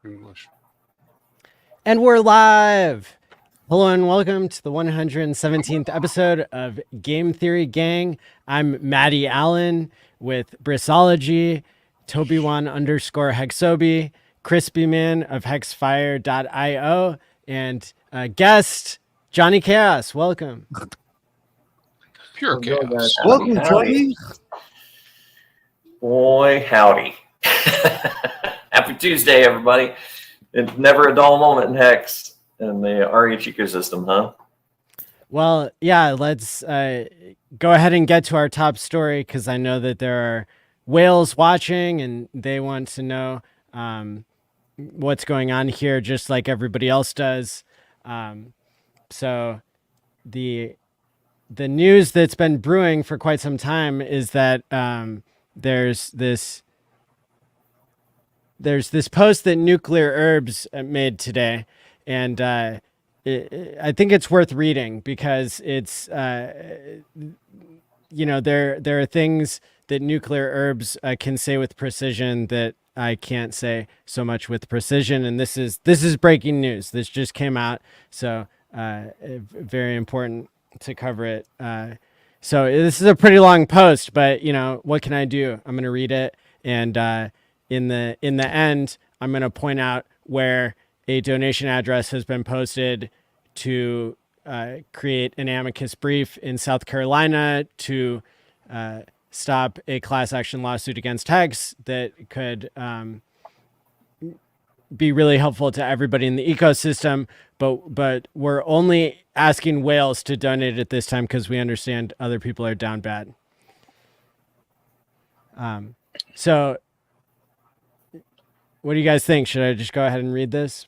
English. And we're live. Hello and welcome to the 117th episode of Game Theory Gang. I'm Maddie Allen with Brisology, Tobiwan Hexobi, ChrispyMan of HEXfire.io, and guest Johnny Chaos. Welcome. Pure chaos. Welcome, Tony. Boy, howdy. Happy Tuesday, everybody. It's never a dull moment in HEX and the RH ecosystem, huh? Well, yeah, let's go ahead and get to our top story because I know that there are whales watching and they want to know what's going on here just like everybody else does. So the news that's been brewing for quite some time is that there's this post that Nuclear Herbs made today, and I think it's worth reading because it's there are things that Nuclear Herbs can say with precision that I can't say so much with precision, and this is breaking news. This just came out, so very important to cover it. So this is a pretty long post, but what can I do? I'm going to read it, and in the end, I'm going to point out where a donation address has been posted to create an amicus brief in South Carolina to stop a class action lawsuit against HEX that could be really helpful to everybody in the ecosystem. But we're only asking whales to donate at this time because we understand other people are down bad. So what do you guys think? Should I just go ahead and read this?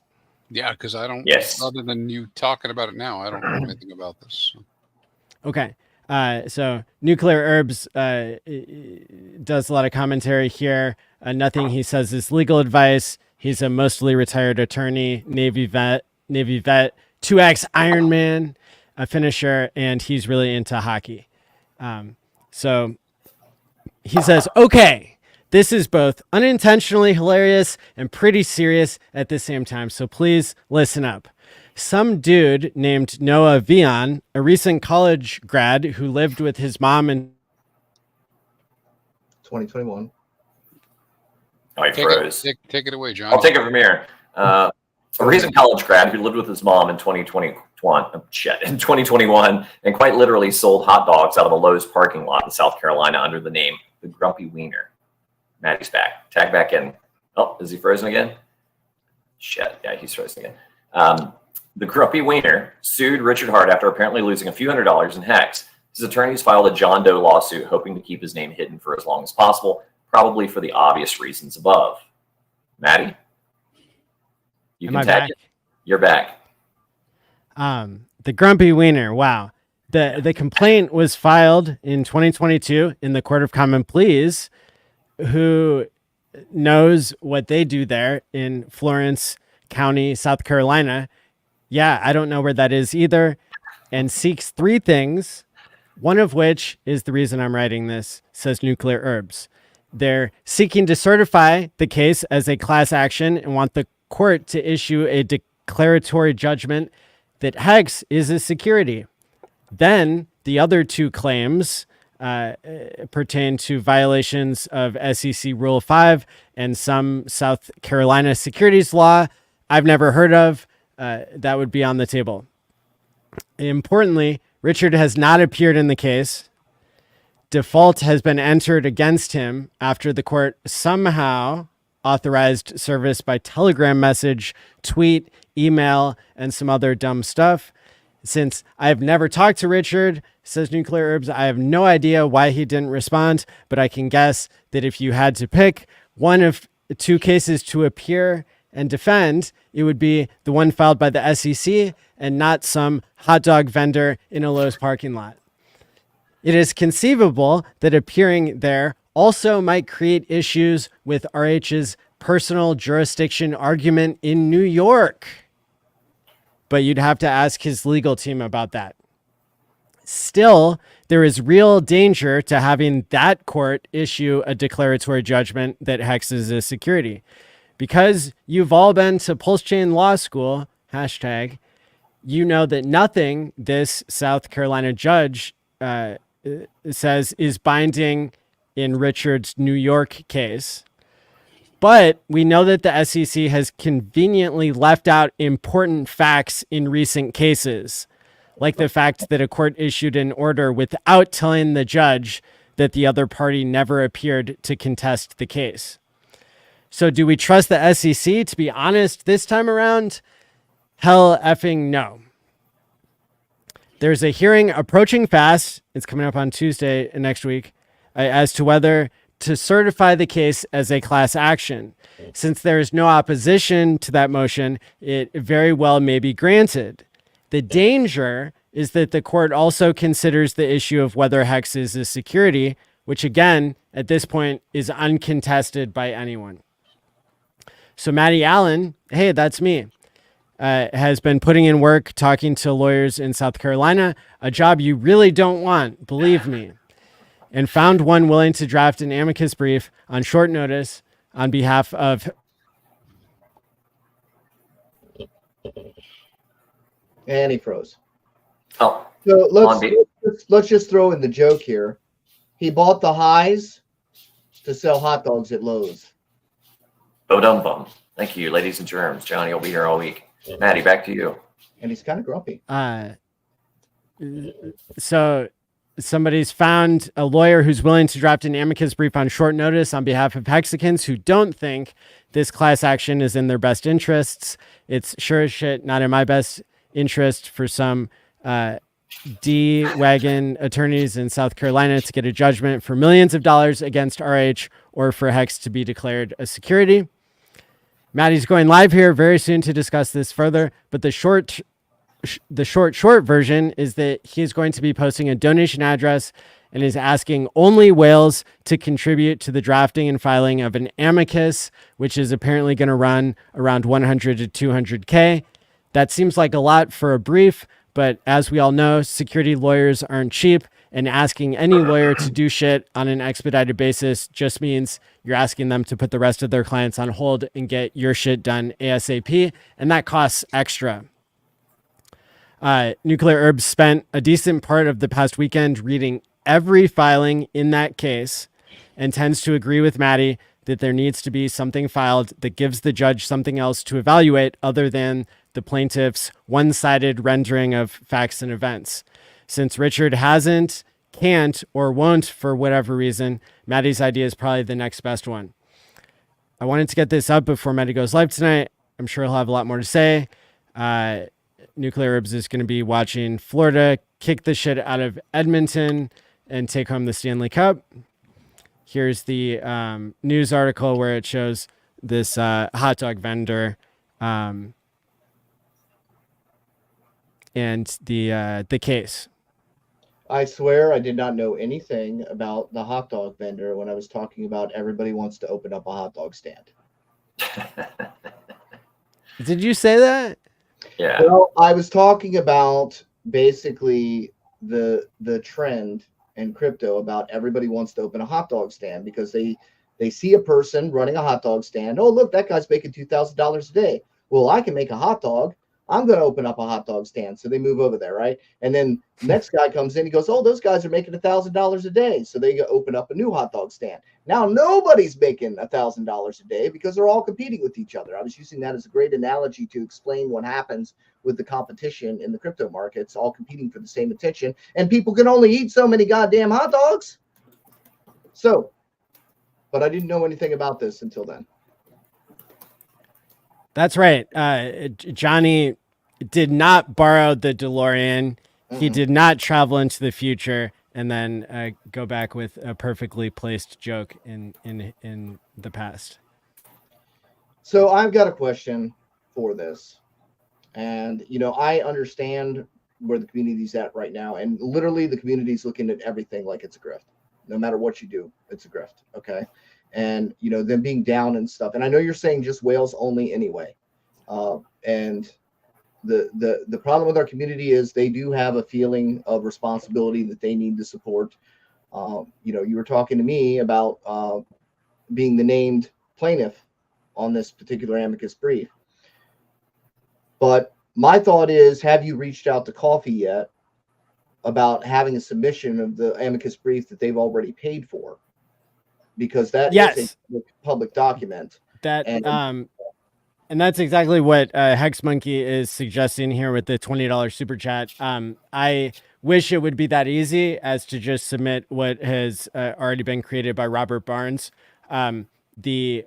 Yeah, because I don't, other than you talking about it now, I don't know anything about this. So. Okay. So Nuclear Herbs does a lot of commentary here. Nothing he says is legal advice. He's a mostly retired attorney, Navy vet, 2X Ironman, a finisher, and he's really into hockey. So he says, okay, this is both unintentionally hilarious and pretty serious at the same time, so please listen up. Some dude named Noah Vian, a recent college grad who lived with his mom in 2021. Oh, he froze. Take it away, John. I'll take it from here. A recent college grad who lived with his mom in 2021 and quite literally sold hot dogs out of a Lowe's parking lot in South Carolina under the name The Grumpy Wiener. Maddie's back. Tag back in. Oh, is he frozen again? Shit. Yeah, he's frozen again. The Grumpy Wiener sued Richard Hart after apparently losing a few $100s in HEX. His attorneys filed a John Doe lawsuit hoping to keep his name hidden for as long as possible, probably for the obvious reasons above. Maddie? You can tag it. You're back. The Grumpy Wiener. Wow. The complaint was filed in 2022 in the Court of Common Pleas. Who knows what they do there in Florence County, South Carolina? Yeah, I don't know where that is either. And seeks three things, one of which is the reason I'm writing this, says Nuclear Herbs. They're seeking to certify the case as a class action and want the court to issue a declaratory judgment that HEX is a security. Then the other two claims pertain to violations of SEC Rule 5 and some South Carolina securities law I've never heard of. That would be on the table. Importantly, Richard has not appeared in the case. Default has been entered against him after the court somehow authorized service by telegram message, tweet, email, and some other dumb stuff. Since I have never talked to Richard, says Nuclear Herbs, I have no idea why he didn't respond, but I can guess that if you had to pick one of two cases to appear and defend, it would be the one filed by the SEC and not some hot dog vendor in a Lowe's parking lot. It is conceivable that appearing there also might create issues with RH's personal jurisdiction argument in New York. But you'd have to ask his legal team about that. Still, there is real danger to having that court issue a declaratory judgment that HEX is a security, Because you've all been to Pulse Chain Law School, hashtag, you know that nothing this South Carolina judge says is binding in Richard's New York case. But we know that the SEC has conveniently left out important facts in recent cases, like the fact that a court issued an order without telling the judge that the other party never appeared to contest the case. So do we trust the SEC to be honest this time around? Hell effing no. There's a hearing approaching fast. It's coming up on Tuesday next week as to whether to certify the case as a class action. Since there is no opposition to that motion, it very well may be granted. The danger is that the court also considers the issue of whether HEX is a security, which again, at this point, is uncontested by anyone. So Maddie Allen, hey, that's me, has been putting in work talking to lawyers in South Carolina, a job you really don't want, believe me, and found one willing to draft an amicus brief on short notice on behalf of... And he froze. Oh. So let's just throw in the joke here. He bought the highs to sell hot dogs at Lowe's. Bo-dum-bum. Thank you, ladies and germs. Johnny will be here all week. Maddie, back to you. And he's kind of grumpy. So somebody's found a lawyer who's willing to draft an amicus brief on short notice on behalf of Hexicans who don't think this class action is in their best interests. It's sure as shit not in my best interest for some D-wagon attorneys in South Carolina to get a judgment for millions of dollars against RH or for HEX to be declared a security. Maddie's going live here very soon to discuss this further, but the short version is that he is going to be posting a donation address and is asking only whales to contribute to the drafting and filing of an amicus, which is apparently going to run around 100 to 200K. That seems like a lot for a brief, but as we all know, security lawyers aren't cheap, and asking any lawyer to do shit on an expedited basis just means you're asking them to put the rest of their clients on hold and get your shit done ASAP, and that costs extra. Nuclear Herbs spent a decent part of the past weekend reading every filing in that case and tends to agree with Maddie that there needs to be something filed that gives the judge something else to evaluate other than the plaintiff's one-sided rendering of facts and events. Since Richard hasn't, can't, or won't for whatever reason, Maddie's idea is probably the next best one. I wanted to get this up before Maddie goes live tonight. I'm sure he'll have a lot more to say. Nuclear Herbs is going to be watching Florida kick the shit out of Edmonton and take home the Stanley Cup. Here's the news article where it shows this hot dog vendor and the case. I swear I did not know anything about the hot dog vendor when I was talking about everybody wants to open up a hot dog stand. Did you say that? Yeah. Well, I was talking about basically the trend in crypto about everybody wants to open a hot dog stand because they see a person running a hot dog stand. Oh, look, that guy's making $2,000 a day. Well, I can make a hot dog. I'm going to open up a hot dog stand. So they move over there, right? And then the next guy comes in. He goes, oh, those guys are making $1,000 a day. So they open up a new hot dog stand. Now nobody's making $1,000 a day because they're all competing with each other. I was using that as a great analogy to explain what happens with the competition in the crypto markets, all competing for the same attention. And people can only eat so many goddamn hot dogs. So, but I didn't know anything about this until then. That's right. Johnny did not borrow the DeLorean. He did not travel into the future and then go back with a perfectly placed joke in the past. So I've got a question for this. And, you know, I understand where the community's at right now. And literally the community's looking at everything like it's a grift. No matter what you do, it's a grift. Okay. And, you know, them being down and stuff. And I know you're saying just whales only anyway. And the problem with our community is they do have a feeling of responsibility that they need to support. You know, you were talking to me about being the named plaintiff on this particular amicus brief. But my thought is, have you reached out to Coffee yet about having a submission of the amicus brief that they've already paid for? Because that is a public document. That and that's exactly what Hex Monkey is suggesting here with the $20 super chat. I wish it would be that easy as to just submit what has already been created by Robert Barnes, the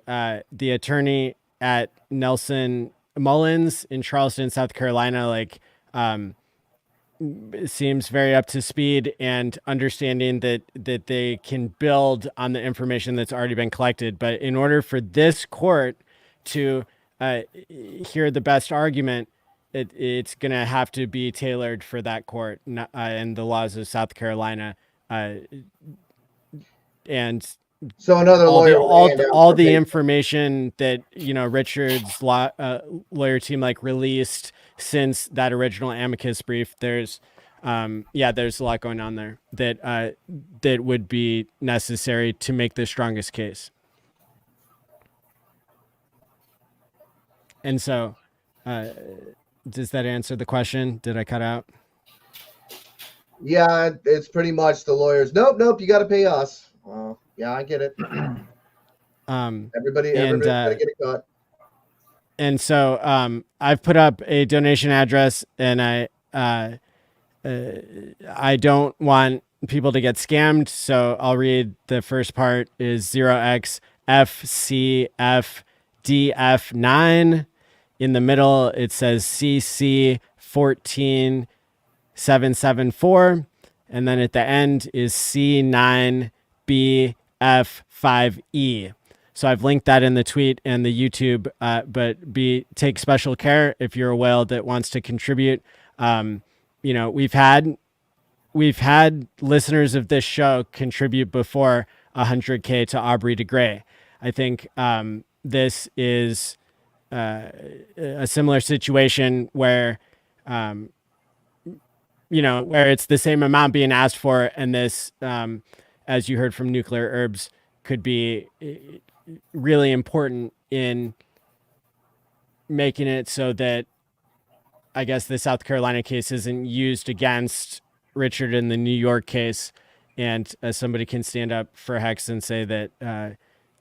attorney at Nelson Mullins in Charleston, South Carolina. Like, seems very up to speed and understanding that they can build on the information that's already been collected. But in order for this court to hear the best argument, it's going to have to be tailored for that court and the laws of South Carolina. And so another lawyer, all the information that, you know, Richard's lawyer team like released since that original amicus brief, there's a lot going on there that would be necessary to make the strongest case. And so, does that answer the question? Did I cut out? Yeah, it's pretty much the lawyers. Nope, you got to pay us. Yeah, I get it. Everybody got to get a cut. And so, I've put up a donation address, and I don't want people to get scammed, so I'll read the first part is 0xFCFDF9. In the middle, it says CC14774. And then at the end is C9BF5E. So I've linked that in the tweet and the YouTube, but take special care if you're a whale that wants to contribute. You know, we've had listeners of this show contribute before 100K to Aubrey de Grey. I think this is a similar situation where, where it's the same amount being asked for, and this, as you heard from Nuclear Herbs, could be really important in making it so that, I guess, the South Carolina case isn't used against Richard in the New York case, and somebody can stand up for Hex and say that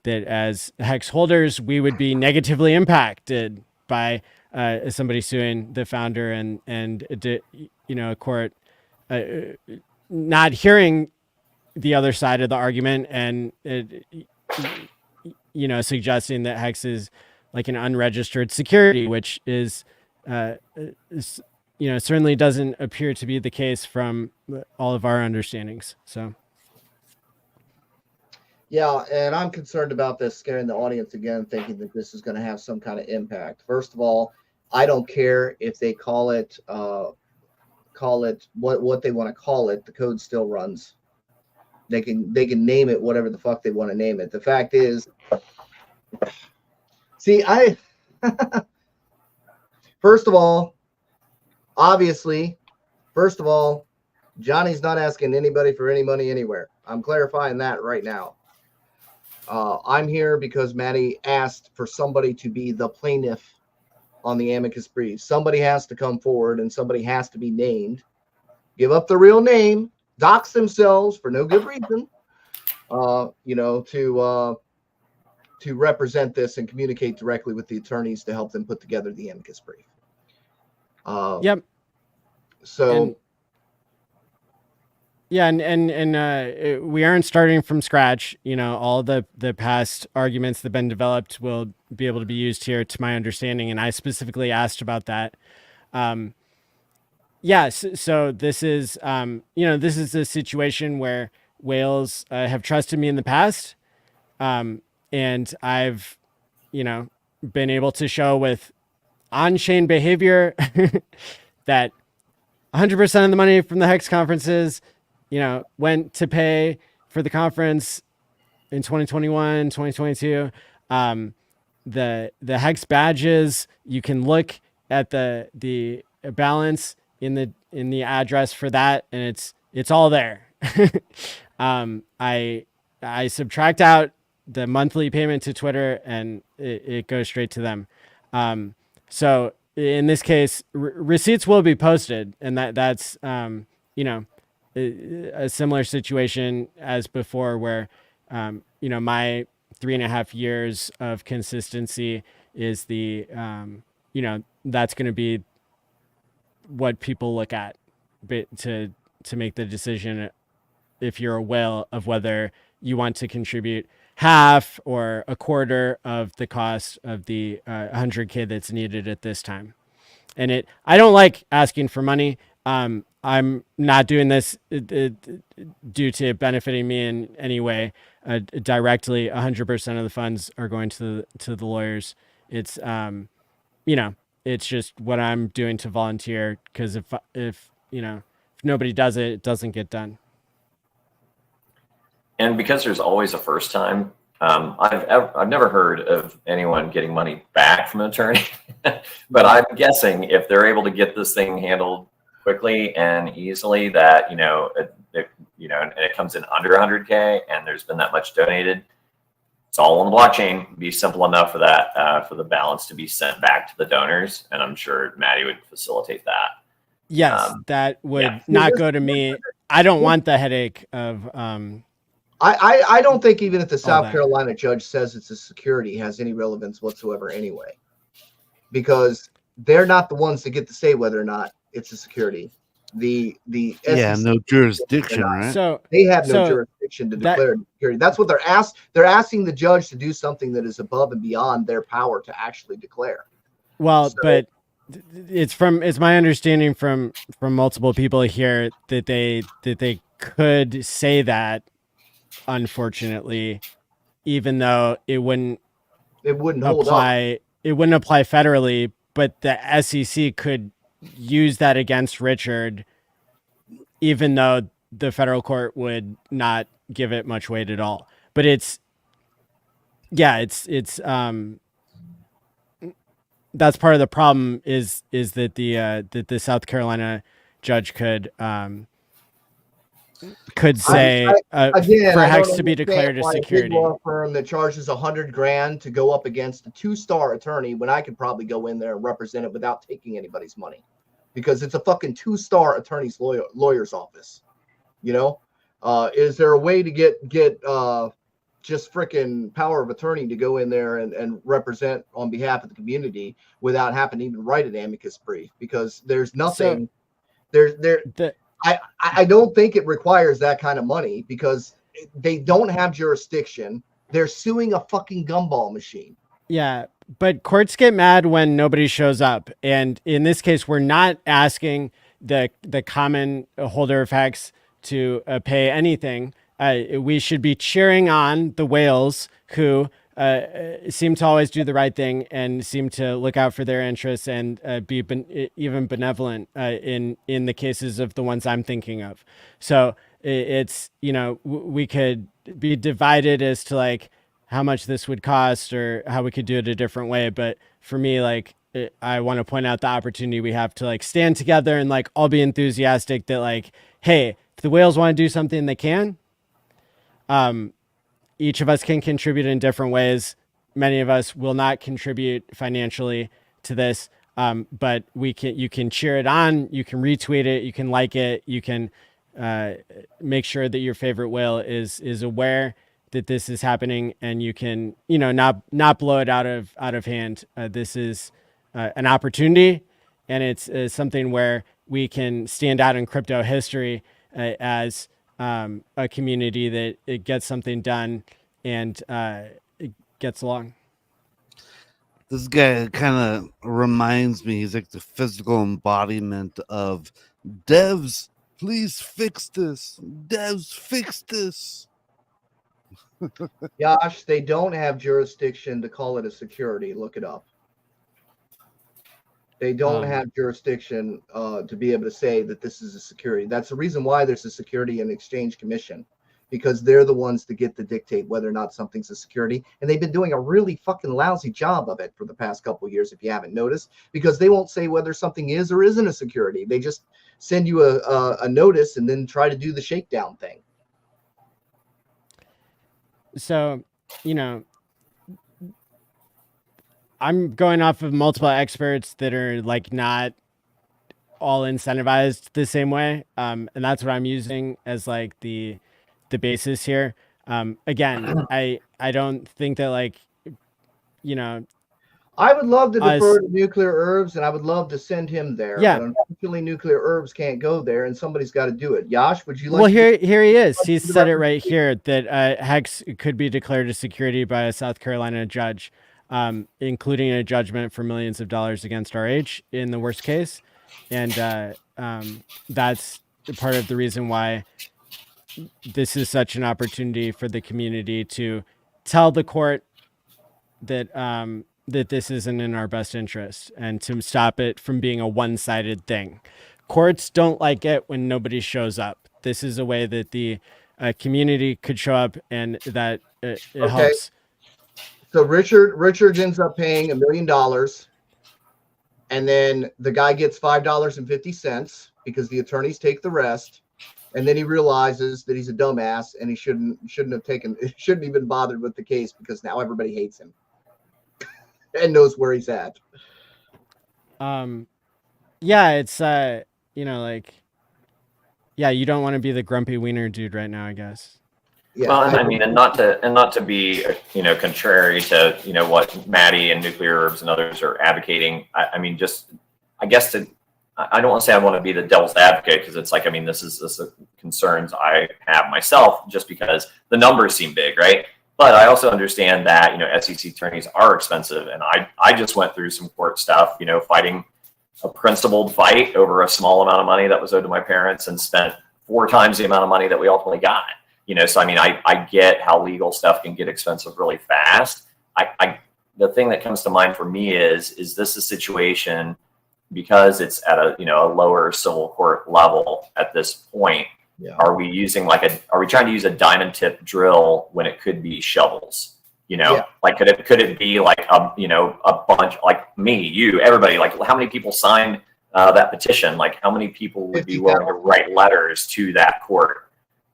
that as Hex holders, we would be negatively impacted by somebody suing the founder and a court not hearing the other side of the argument and suggesting that Hex is like an unregistered security, which is certainly doesn't appear to be the case from all of our understandings. So. Yeah, and I'm concerned about this scaring the audience again, thinking that this is going to have some kind of impact. First of all, I don't care if they call it what they want to call it. The code still runs. They can name it whatever the fuck they want to name it. The fact is, first of all, Johnny's not asking anybody for any money anywhere. I'm clarifying that right now. I'm here because Maddie asked for somebody to be the plaintiff on the amicus brief. Somebody has to come forward and somebody has to be named, give up the real name, dox themselves for no good reason, to represent this and communicate directly with the attorneys to help them put together the amicus brief. Yep. So. Yeah, and we aren't starting from scratch. You know, all the past arguments that have been developed will be able to be used here, to my understanding. And I specifically asked about that. So this is, this is a situation where whales have trusted me in the past, and I've, been able to show with on-chain behavior that 100% of the money from the Hex conferences, went to pay for the conference in 2021, 2022. The Hex badges, you can look at the balance in the address for that, and it's all there. I subtract out the monthly payment to Twitter, and it goes straight to them. So in this case, receipts will be posted, and that's you know, a similar situation as before, where you know, my 3.5 years of consistency is the you know, that's going to be what people look at to make the decision, if you're a whale, of whether you want to contribute half or a quarter of the cost of the 100K that's needed at this time. And I don't like asking for money. I'm not doing this due to benefiting me in any way directly. 100% of the funds are going to the lawyers. It's you know, it's just what I'm doing to volunteer, because if you know, if nobody does it, it doesn't get done. And because there's always a first time, I've never heard of anyone getting money back from an attorney. But I'm guessing if they're able to get this thing handled quickly and easily, that you know, and it comes in under 100K, and there's been that much donated, it's all on the blockchain. It'd be simple enough for that for the balance to be sent back to the donors, and I'm sure Maddie would facilitate that. Yes, that would not go to me. I don't want the headache of. I don't think even if the South Carolina judge says it's a security has any relevance whatsoever anyway, because they're not the ones that get to say whether or not it's a security. The SEC, no jurisdiction, right? So they have no jurisdiction to declare it security. That's what they're asking the judge to do something that is above and beyond their power to actually declare. Well, but it's my understanding from multiple people here that they could say that, unfortunately, even though it wouldn't apply. It wouldn't apply federally, but the SEC could use that against Richard, even though the federal court would not give it much weight at all. But it's that's part of the problem is that the South Carolina judge could say again, for HEX to be declared a security. A law firm that charges $100,000 to go up against a 2-star attorney, when I could probably go in there and represent it without taking anybody's money, because it's a fucking 2-star attorney's lawyer's office. You know, is there a way to get just freaking power of attorney to go in there and represent on behalf of the community without having to even write an amicus brief? Because there's nothing I don't think it requires that kind of money, because they don't have jurisdiction. They're suing a fucking gumball machine. Yeah, but courts get mad when nobody shows up. And in this case, we're not asking the common holder of HEX to pay anything. We should be cheering on the whales who seem to always do the right thing and seem to look out for their interests and be even benevolent in the cases of the ones I'm thinking of. So it's, you know, we could be divided as to like how much this would cost or how we could do it a different way. But for me, like, I want to point out the opportunity we have to like stand together and like all be enthusiastic that like, hey, if the whales want to do something, they can. Each of us can contribute in different ways. Many of us will not contribute financially to this, but you can cheer it on, you can retweet it, you can like it, you can make sure that your favorite whale is aware that this is happening, and you can, you know, not blow it out of hand. This is an opportunity, and it's something where we can stand out in crypto history as a community that it gets something done and it gets along. This guy kind of reminds me, he's like the physical embodiment of devs, please fix this. Devs, fix this. Josh, they don't have jurisdiction to call it a security. Look it up. They don't have jurisdiction to be able to say that this is a security. That's the reason why there's a Security and Exchange Commission, because they're the ones that get to dictate whether or not something's a security. And they've been doing a really fucking lousy job of it for the past couple of years, if you haven't noticed, because they won't say whether something is or isn't a security. They just send you a notice and then try to do the shakedown thing. So I'm going off of multiple experts that are like not all incentivized the same way. And that's what I'm using as like the basis here. Again, I don't think that like, I would love to defer us, to Nuclear Herbs, and I would love to send him there. Yeah. But unfortunately, Nuclear Herbs can't go there, and somebody's got to do it. Yash, would you like? well, to here he is. He the said it right here that HEX could be declared a security by a South Carolina judge, including a judgment for millions of dollars against RH in the worst case. And that's part of the reason why this is such an opportunity for the community to tell the court that that this isn't in our best interest and to stop it from being a one-sided thing. Courts don't like it when nobody shows up. This is a way that the community could show up, and that it helps. So Richard ends up paying $1 million, and then the guy gets $5.50 because the attorneys take the rest. And then he realizes that he's a dumbass and he shouldn't even bothered with the case because now everybody hates him and knows where he's at. Yeah, it's you don't want to be the grumpy wiener dude right now, I guess. Yeah, well, I mean, and not to be contrary to what Maddie and Nuclear Herbs and others are advocating. I mean, just I guess I don't want to say I want to be the devil's advocate because it's like, I mean, this is concerns I have myself just because the numbers seem big, right? But I also understand that, SEC attorneys are expensive. And I just went through some court stuff, fighting a principled fight over a small amount of money that was owed to my parents and spent 4 times the amount of money that we ultimately got. So I mean, I get how legal stuff can get expensive really fast. The thing that comes to mind for me is this a situation because it's at a lower civil court level at this point? Yeah. Are we trying to use a diamond tip drill when it could be shovels? Like could it be like a bunch like me, you, everybody, like how many people signed that petition? Like how many people would be willing to write letters to that court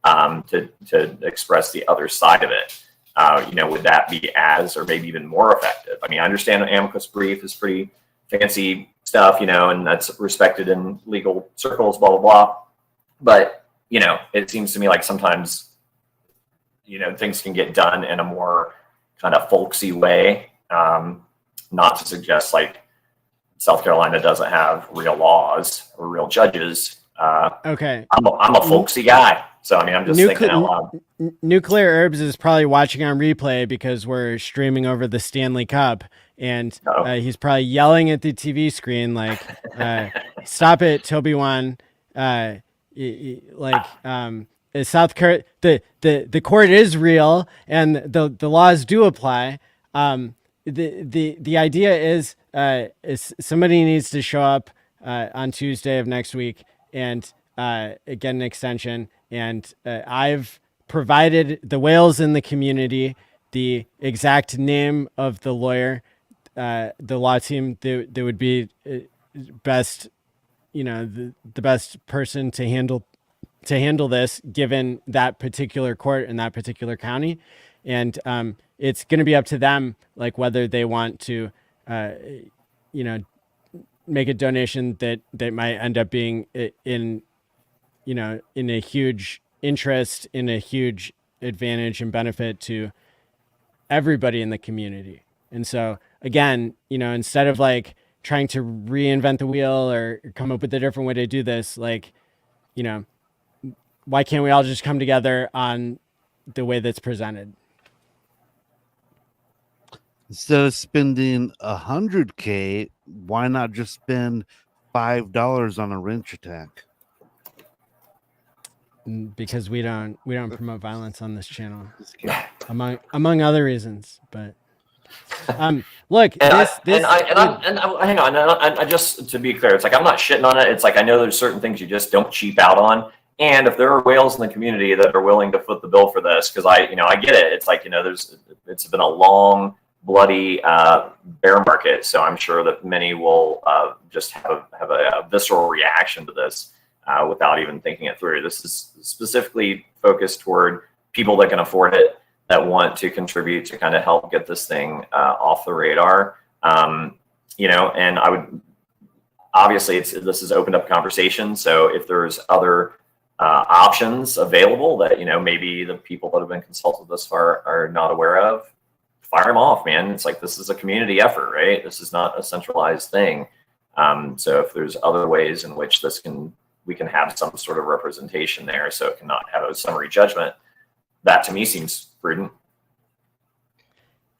to express the other side of it? Would that be as or maybe even more effective? I mean, I understand an amicus brief is pretty fancy stuff, and that's respected in legal circles, blah, blah, blah. But, it seems to me like sometimes, things can get done in a more kind of folksy way. Not to suggest like South Carolina doesn't have real laws or real judges. Okay. I'm a folksy guy. So, I mean, I'm just thinking out loud. Nuclear Herbs is probably watching on replay because we're streaming over the Stanley Cup. And he's probably yelling at the TV screen like, "Stop it, Tobiwan!" South Carolina, the court is real and the laws do apply. The idea is somebody needs to show up on Tuesday of next week and get an extension. And I've provided the whales in the community the exact name of the lawyer. The law team that would be best, the best person to handle this given that particular court in that particular county. And it's going to be up to them, like whether they want to, make a donation that might end up being in a huge interest, in a huge advantage and benefit to everybody in the community. And so again, instead of like trying to reinvent the wheel or come up with a different way to do this, like, why can't we all just come together on the way that's presented? Instead of spending $100K, why not just spend $5 on a wrench attack? Because we don't promote violence on this channel, among other reasons. But look, hang on. I just to be clear, it's like I'm not shitting on it. It's like I know there's certain things you just don't cheap out on. And if there are whales in the community that are willing to foot the bill for this, because I get it. It's like it's been a long, bloody bear market, so I'm sure that many will just have a visceral reaction to this without even thinking it through. This is specifically focused toward people that can afford it. that want to contribute to kind of help get this thing off the radar. You know, and I would obviously this has opened up conversation. So if there's other options available that, you know, maybe the people that have been consulted thus far are not aware of, fire them off, man. It's like, this is a community effort, right? This is not a centralized thing. So if there's other ways in which we can have some sort of representation there, so it cannot have a summary judgment, that to me seems prudent.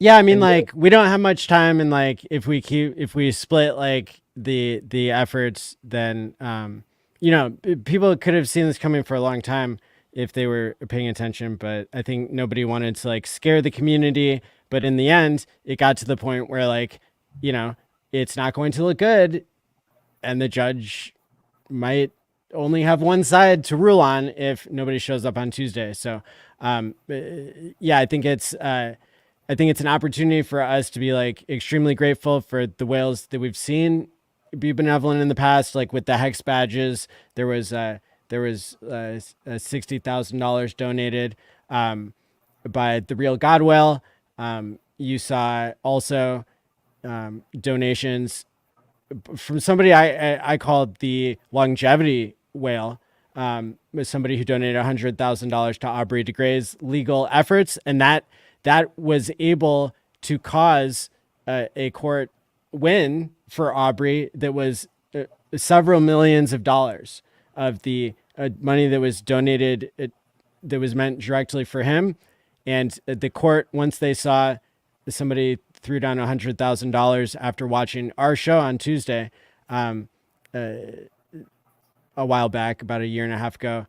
Yeah, I mean, like, we don't have much time, and like, if we split like the efforts, then you know, people could have seen this coming for a long time if they were paying attention, but I think nobody wanted to like scare the community. But in the end, it got to the point where, like, you know, it's not going to look good, and the judge might only have one side to rule on if nobody shows up on Tuesday. So yeah, I think it's an opportunity for us to be like extremely grateful for the whales that we've seen be benevolent in the past. Like with the HEX badges, there was $60,000 donated by the Real God Whale. You saw also donations from somebody I called the Longevity Whale, was somebody who donated $100,000 to Aubrey de Grey's legal efforts, and that was able to cause a court win for Aubrey that was several millions of dollars of the money that was donated, that was meant directly for him. And the court, once they saw somebody threw down $100,000 after watching our show on Tuesday, a while back, about a year and a half ago,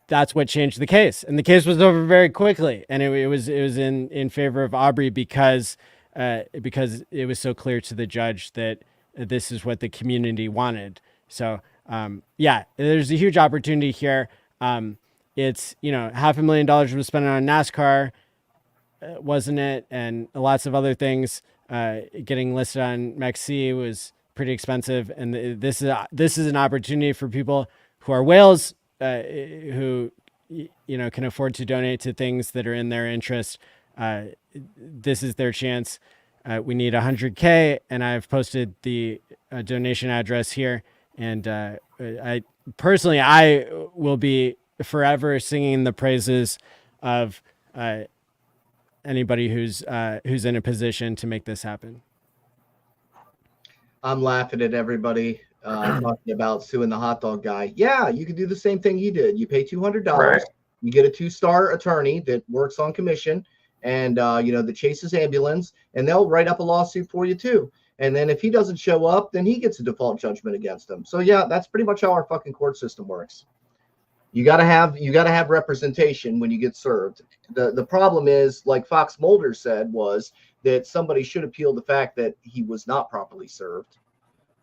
that's what changed the case, and the case was over very quickly, and it was in favor of Aubrey because it was so clear to the judge that this is what the community wanted. So yeah, there's a huge opportunity here. It's, you know, $500,000 was spent on NASCAR, wasn't it? And lots of other things. Getting listed on MEXC was pretty expensive, and this is an opportunity for people who are whales, who, you know, can afford to donate to things that are in their interest. This is their chance. We need 100K, and I've posted the donation address here. And I personally will be forever singing the praises of anybody who's in a position to make this happen. I'm laughing at everybody talking about suing the hot dog guy. Yeah, you can do the same thing he did. You pay $200. Right. You get a 2-star attorney that works on commission, and you know, that chases ambulance, and they'll write up a lawsuit for you too. And then if he doesn't show up, then he gets a default judgment against him. So yeah, that's pretty much how our fucking court system works. You gotta have representation when you get served. The problem is, like Fox Mulder said, was that somebody should appeal the fact that he was not properly served.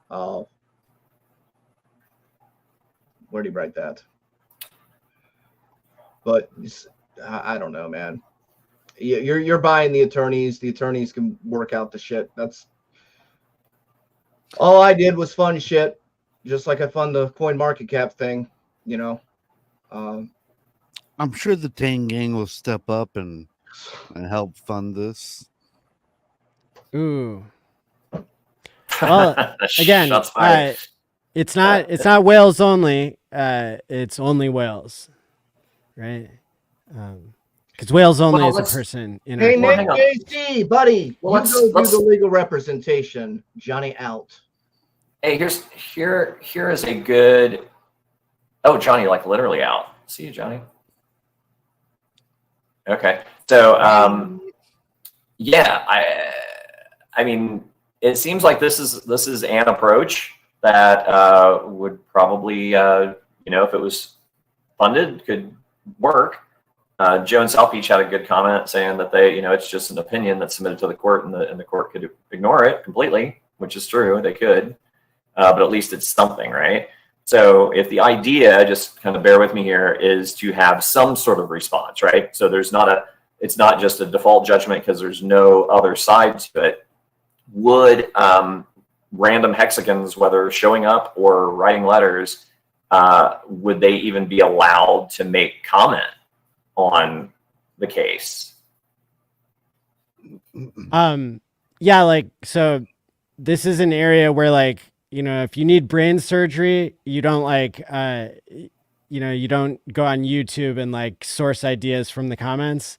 Where did he write that? But I don't know, man. You're buying the attorneys. The attorneys can work out the shit. That's all I did was fund shit, just like I fund the coin market cap thing, you know. I'm sure the Tang Gang will step up and help fund this. Ooh. Well, again, it's not whales only. It's only whales, right? Because whales only is a person. Hey, Nick JC, buddy, let's do the legal representation. Johnny out. Hey, here is a good. Oh, Johnny, like literally out. See you, Johnny. Okay, so yeah, I mean, it seems like this is an approach that would probably, you know, if it was funded, could work. Joe and South Beach had a good comment saying that they, you know, it's just an opinion that's submitted to the court, and the court could ignore it completely, which is true. They could, but at least it's something, right? So if the idea, just kind of bear with me here, is to have some sort of response, right? So it's not just a default judgment because there's no other side to it. Would random hexagons, whether showing up or writing letters, would they even be allowed to make comment on the case? Yeah, like, so this is an area where, like, you know, if you need brain surgery, you don't like, you know, you don't go on YouTube and like source ideas from the comments.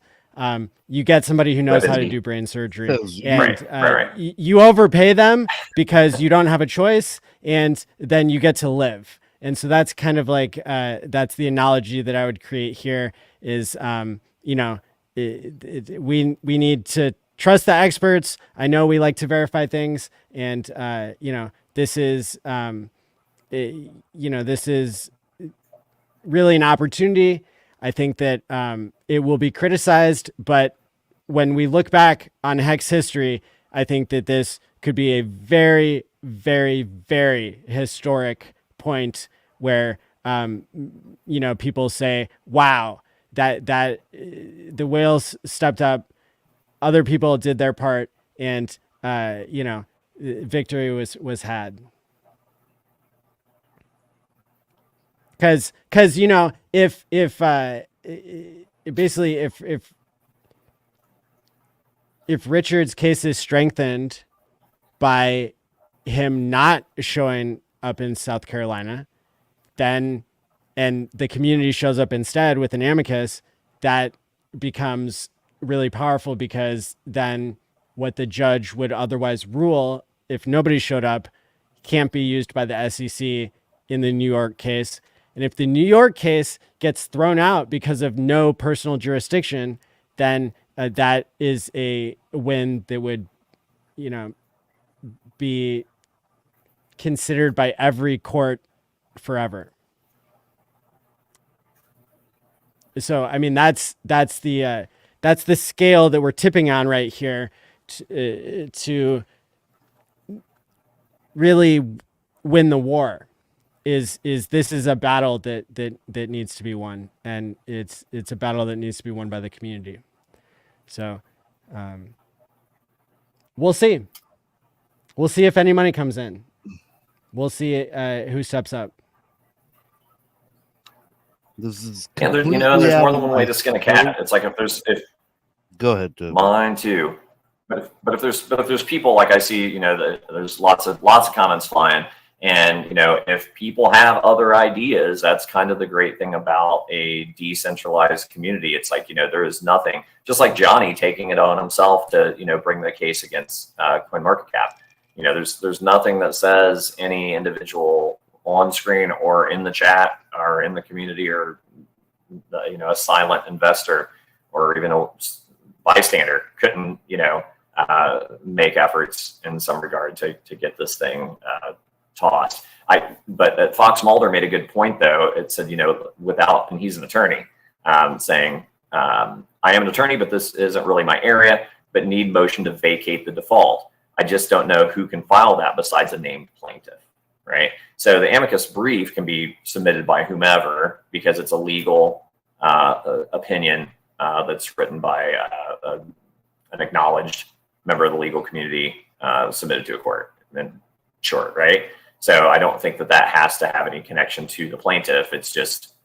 You get somebody who knows how to do brain surgery, and you overpay them because you don't have a choice, and then you get to live. And so that's kind of like, that's the analogy that I would create here is, you know, we need to trust the experts. I know we like to verify things, and you know, this is you know, this is really an opportunity. I think that it will be criticized, but when we look back on Hex history, I think that this could be a very, very, very historic point where you know, people say, "Wow, that the whales stepped up, other people did their part, and you know, victory was had." Because you know, if basically if Richard's case is strengthened by him not showing up in South Carolina, then, and the community shows up instead with an amicus, that becomes really powerful, because then what the judge would otherwise rule if nobody showed up can't be used by the SEC in the New York case. And if the New York case gets thrown out because of no personal jurisdiction, then that is a win that would, you know, be considered by every court forever. So, I mean, that's the scale that we're tipping on right here to really win the war. Is this is a battle that needs to be won, and it's a battle that needs to be won by the community. So, we'll see. We'll see if any money comes in. We'll see who steps up. This is you know, there's more than one way to skin a cat. It's like go ahead, Toby. Mine too. But if there's people, like I see, you know, there's lots of comments flying. And, you know, if people have other ideas, that's kind of the great thing about a decentralized community. It's like, you know, there is nothing, just like Johnny taking it on himself to, you know, bring the case against CoinMarketCap. You know, there's nothing that says any individual on screen or in the chat or in the community or, you know, a silent investor or even a bystander couldn't, you know, make efforts in some regard to get this thing tossed. But Fox Mulder made a good point, though. It said, you know, and he's an attorney, saying, I am an attorney, but this isn't really my area, but need motion to vacate the default. I just don't know who can file that besides a named plaintiff, right? So the amicus brief can be submitted by whomever because it's a legal opinion that's written by an acknowledged member of the legal community, submitted to a court. And short, right? So I don't think that has to have any connection to the plaintiff. It's just,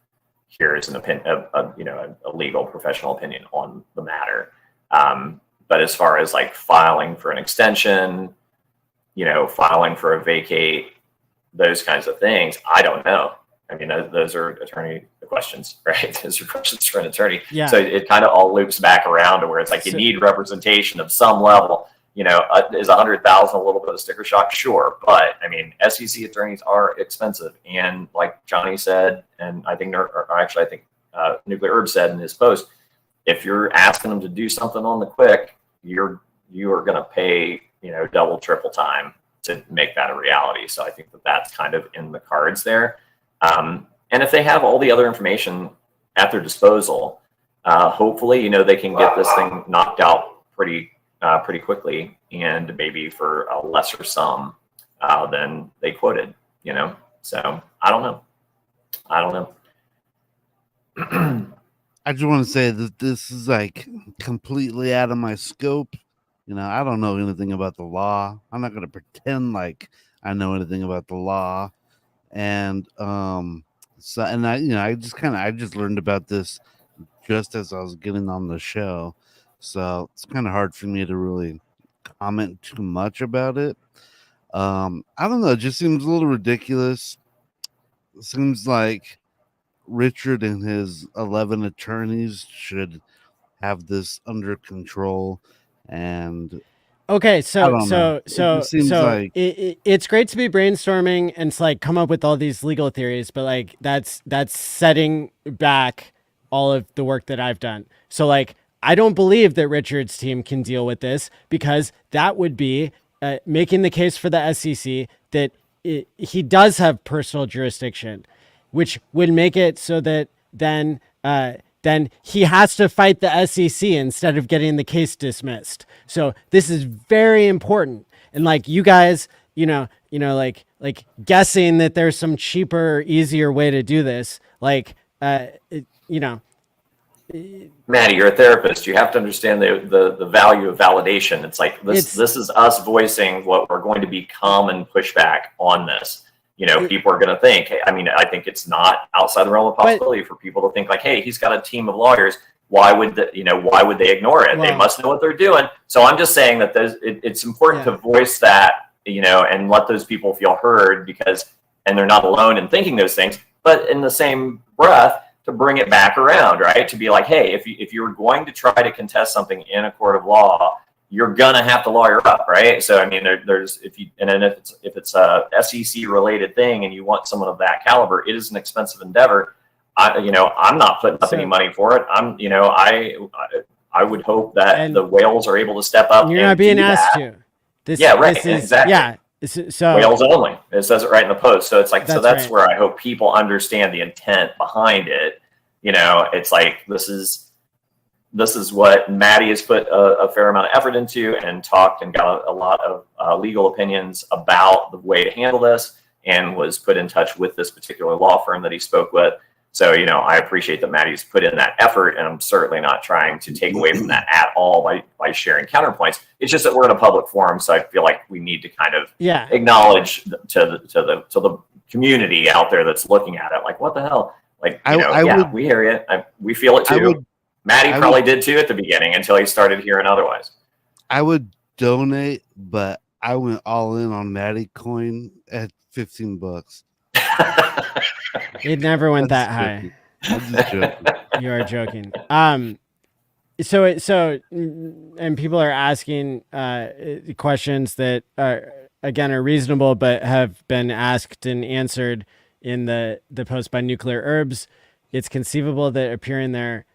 here's an opinion, you know, a legal professional opinion on the matter. But as far as like filing for an extension, you know, filing for a vacate, those kinds of things, I don't know. I mean, those are attorney questions, right? Those are questions for an attorney. Yeah. So it kind of all loops back around to where it's like you need representation of some level. You know, is 100,000 a little bit of sticker shock? Sure, but I mean, SEC attorneys are expensive, and like Johnny said, and I think, Nuclear Herb said in his post, if you're asking them to do something on the quick, you are going to pay, you know, double, triple time to make that a reality. So I think that's kind of in the cards there. And if they have all the other information at their disposal, hopefully, you know, they can get this thing knocked out pretty quickly, and maybe for a lesser sum than they quoted, you know? So I don't know. I just want to say that this is like completely out of my scope. You know, I don't know anything about the law. I'm not going to pretend like I know anything about the law. And I just learned about this just as I was getting on the show. So it's kind of hard for me to really comment too much about it. I don't know. It just seems a little ridiculous. It seems like Richard and his 11 attorneys should have this under control. And Okay, I so don't know. It just seems like it's great to be brainstorming and to like come up with all these legal theories, but like that's setting back all of the work that I've done. So like I don't believe that Richard's team can deal with this because that would be making the case for the SEC that he does have personal jurisdiction, which would make it so that then he has to fight the SEC instead of getting the case dismissed. So this is very important. And like you guys, like guessing that there's some cheaper, easier way to do this, like, Maddie, you're a therapist. You have to understand the value of validation. It's like this is us voicing what we're going to become and push back on this. People are going to think, hey, I think it's not outside the realm of possibility for people to think like, hey, he's got a team of lawyers. Why would they ignore it? They must know what they're doing. So I'm just saying that it's important to voice that, and let those people feel heard and they're not alone in thinking those things, but in the same breath to bring it back around, right? To be like, hey, if you're going to try to contest something in a court of law, you're gonna have to lawyer up, right? So if it's a SEC related thing and you want someone of that caliber, it is an expensive endeavor. I'm not putting up any money for it. I would hope that the whales are able to step up. You're not being asked to. Exactly. Yeah. So whales only. It says it right in the post. So it's like that's right. Where I hope people understand the intent behind it. It's like this is what Maddie has put a fair amount of effort into and talked and got a lot of legal opinions about the way to handle this and was put in touch with this particular law firm that he spoke with. So, I appreciate that Maddie's put in that effort, and I'm certainly not trying to take away from that at all by sharing counterpoints. It's just that we're in a public forum, so I feel like we need to kind of acknowledge to the community out there that's looking at it, like, what the hell? Like, we hear you. We feel it too. Maddie probably did too at the beginning until he started hearing otherwise. I would donate, but I went all in on Maddie coin at $15. It never went that high. I'm just joking. You are joking. So, and people are asking questions that are reasonable, but have been asked and answered in the post by Nuclear Herbs. It's conceivable that appearing there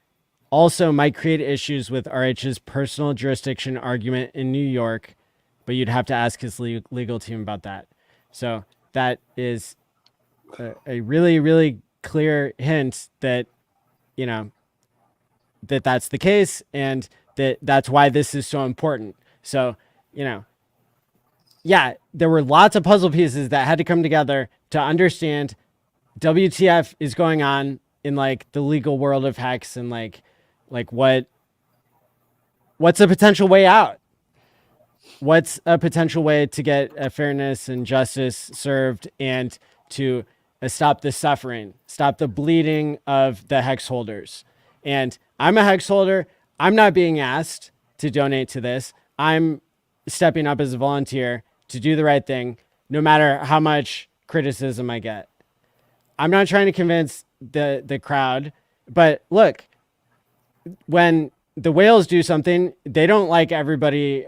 also might create issues with RH's personal jurisdiction argument in New York, but you'd have to ask his legal team about that. So that is a really, really clear hint that, that's the case and that's why this is so important. So, there were lots of puzzle pieces that had to come together to understand WTF is going on in like the legal world of HEX and like what's a potential way out? What's a potential way to get a fairness and justice served and to stop the suffering, stop the bleeding of the HEX holders? And I'm a HEX holder. I'm not being asked to donate to this. I'm stepping up as a volunteer to do the right thing, no matter how much criticism I get. I'm not trying to convince the crowd, but look, when the whales do something, they don't like everybody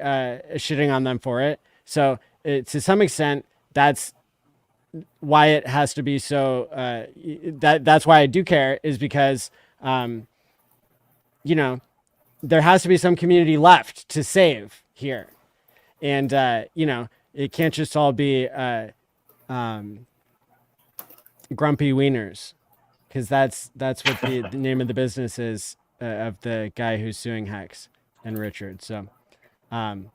shitting on them for it. So to some extent, that's why it has to be so. That's why I do care, is because there has to be some community left to save here, and it can't just all be grumpy wieners, because that's what the name of the business is. Of the guy who's suing HEX and Richard. So, again,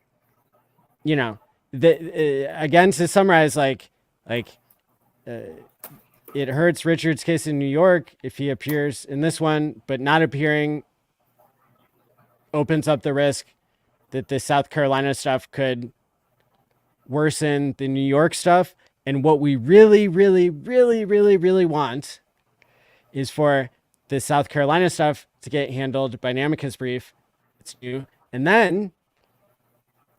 to summarize, it hurts Richard's case in New York if he appears in this one, but not appearing opens up the risk that the South Carolina stuff could worsen the New York stuff. And what we really, really, really, really, really want is for the South Carolina stuff to get handled by an amicus brief. It's new. And then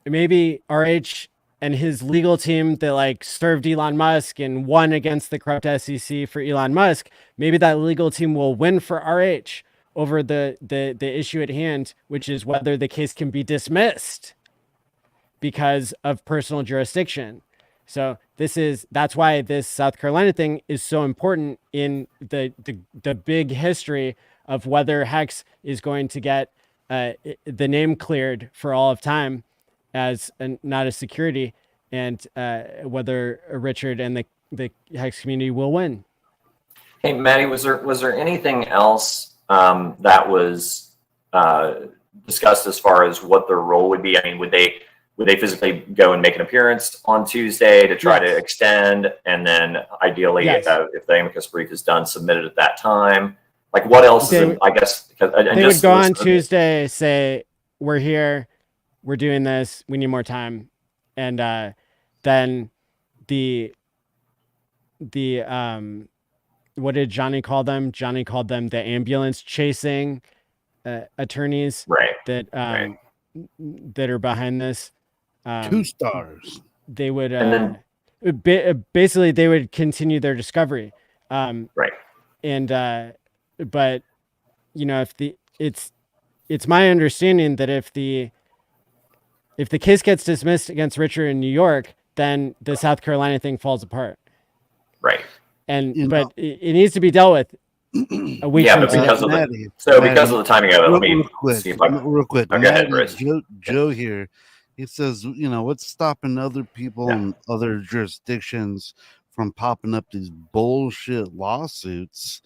maybe RH and his legal team that like served Elon Musk and won against the corrupt SEC for Elon Musk, maybe that legal team will win for RH over the issue at hand, which is whether the case can be dismissed because of personal jurisdiction. So that's why this South Carolina thing is so important in the big history of whether HEX is going to get the name cleared for all of time as not a security, and whether Richard and the HEX community will win. Hey, Maddie, was there anything else that was discussed as far as what their role would be? I mean, would they physically go and make an appearance on Tuesday to try to extend, and then ideally, if the amicus brief is done, submit it at that time? Like, what else is? I guess because they would go on Tuesday, say, "We're here, we're doing this, we need more time," and then the what did Johnny call them? Johnny called them the ambulance chasing attorneys, that that are behind this. 2 stars. They would basically they would continue their discovery, and but you know, it's my understanding that if the case gets dismissed against Richard in New York, then the South Carolina thing falls apart. Right. And but it needs to be dealt with a week from but because today. because of the timing of it, let me see if I real quick. Go ahead, Chris. Joe here. He says, you know, what's stopping other people in other jurisdictions from popping up these bullshit lawsuits?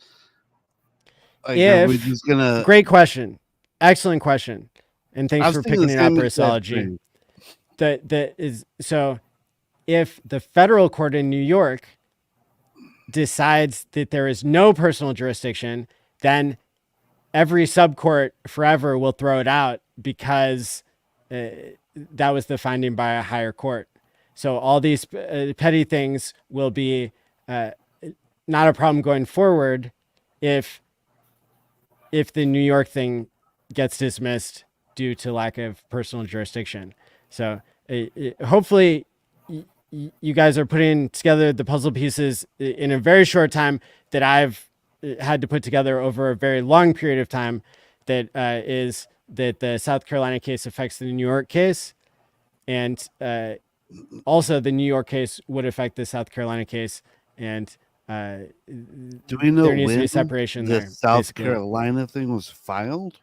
Like, are we just gonna... Great question. Excellent question. And thanks for picking it up, Brisology. So if the federal court in New York decides that there is no personal jurisdiction, then every subcourt forever will throw it out because that was the finding by a higher court. So all these petty things will be not a problem going forward if the New York thing gets dismissed due to lack of personal jurisdiction. So hopefully you guys are putting together the puzzle pieces in a very short time that I've had to put together over a very long period of time. That is that the South Carolina case affects the New York case, and also the New York case would affect the South Carolina case. And do we know there needs when to be separation the there, South basically. Carolina thing was filed?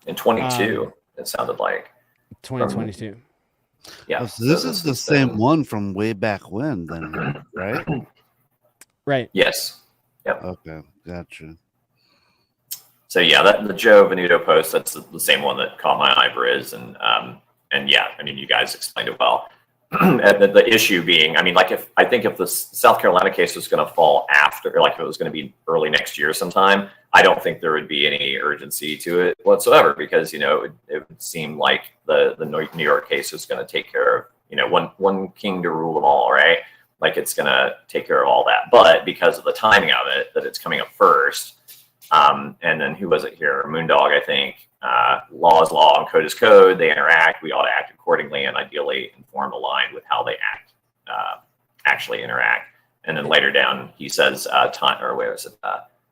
In 22, it sounded like 2022. Yeah. So this is the same one from way back when, then, right? Right. Yes. Yep. Okay, gotcha. So yeah, the Joe Venuto post, that's the same one that caught my eye, Briz, and yeah, I mean, you guys explained it well. And the issue being, I mean, like if the South Carolina case was going to fall after, like if it was going to be early next year sometime, I don't think there would be any urgency to it whatsoever, because, you know, it would seem like the New York case is going to take care of, you know, one king to rule them all, right? Like it's going to take care of all that. But because of the timing of it, that it's coming up first, and then who was it here? Moondog, I think. Law is law and code is code. They interact. We ought to act accordingly and ideally inform aligned with how they act, actually interact. And then later down, he says,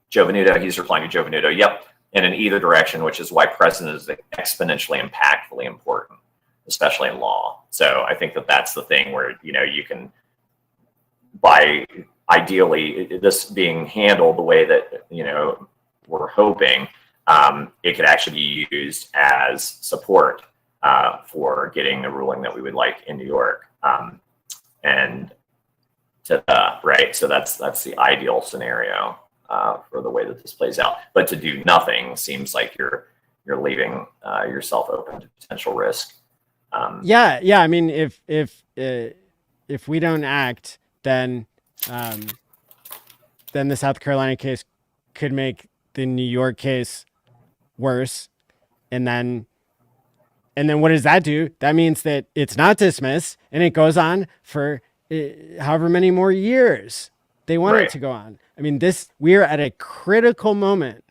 Joe Venuto, he's replying to Joe Venuto, yep, and in either direction, which is why precedent is exponentially impactfully important, especially in law. So I think that's the thing where, you know, you can, by ideally this being handled the way that, you know, we're hoping, it could actually be used as support for getting the ruling that we would like in New York. And right, so that's the ideal scenario for the way that this plays out. But to do nothing seems like you're leaving yourself open to potential risk. Yeah. I mean, if we don't act, then the South Carolina case could make the New York case worse, and then what does that do? That means that it's not dismissed and it goes on for however many more years. they want Right. it to go on. I mean, we're at a critical moment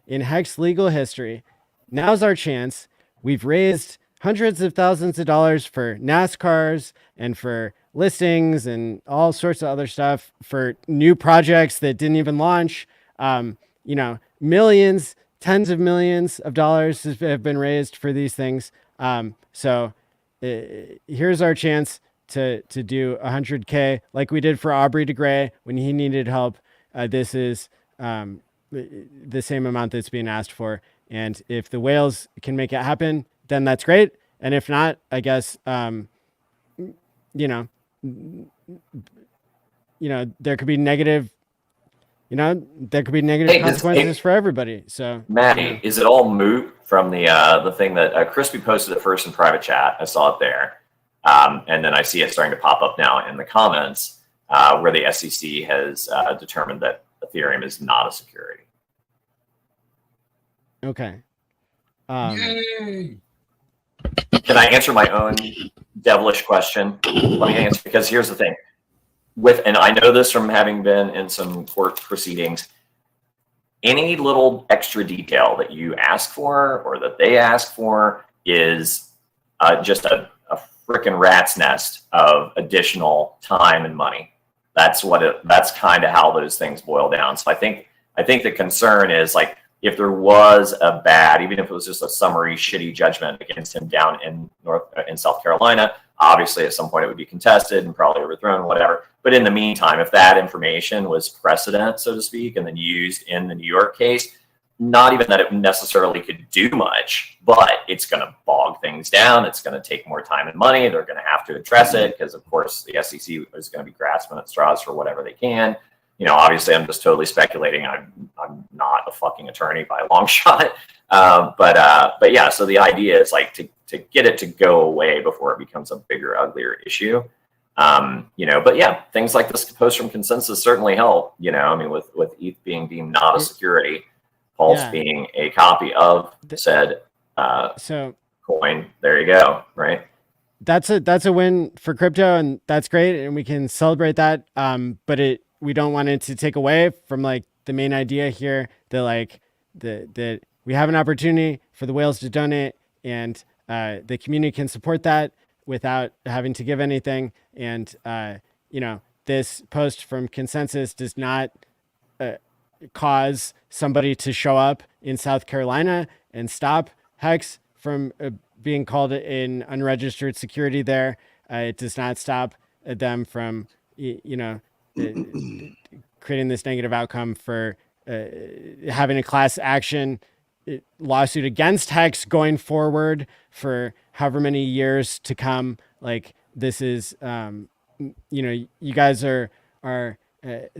in HEX legal history. Now's our chance. We've raised hundreds of thousands of dollars for NASCARs and for listings and all sorts of other stuff for new projects that didn't even launch. Millions, tens of millions of dollars have been raised for these things. So here's our chance to do 100K like we did for Aubrey de Grey when he needed help. This is the same amount that's being asked for. And if the whales can make it happen, then that's great. And if not, I guess, there could be negative, consequences for everybody. So, Maddie, is it all moot from the thing that Crispy posted at first in private chat? I saw it there. And then I see it starting to pop up now in the comments where the SEC has determined that Ethereum is not a security. Okay. Yay! Can I answer my own devilish question? Let me answer, because here's the thing. And I know this from having been in some court proceedings, any little extra detail that you ask for or that they ask for is just a frickin' rat's nest of additional time and money. That's kind of how those things boil down. So I think the concern is, like, if there was a bad, even if it was just a summary shitty judgment against him down in South Carolina, obviously at some point it would be contested and probably overthrown, whatever. But in the meantime, if that information was precedent, so to speak, and then used in the New York case, not even that it necessarily could do much, but it's going to bog things down. It's going to take more time and money. They're going to have to address it because, of course, the SEC is going to be grasping at straws for whatever they can. Obviously, I'm just totally speculating. I'm not a fucking attorney by a long shot. But yeah, so the idea is, like, to get it to go away before it becomes a bigger, uglier issue. But yeah, things like this post from Consensus certainly help. With ETH being deemed not a security, Pulse being a copy of said coin. There you go. Right. That's a win for crypto, and that's great, and we can celebrate that. But we don't want it to take away from, like, the main idea here that that we have an opportunity for the whales to donate, and the community can support that without having to give anything. And this post from Consensus does not cause somebody to show up in South Carolina and stop HEX from being called an unregistered security there. It does not stop them from creating this negative outcome for having a class action lawsuit against HEX going forward for however many years to come. Like, this is, you guys are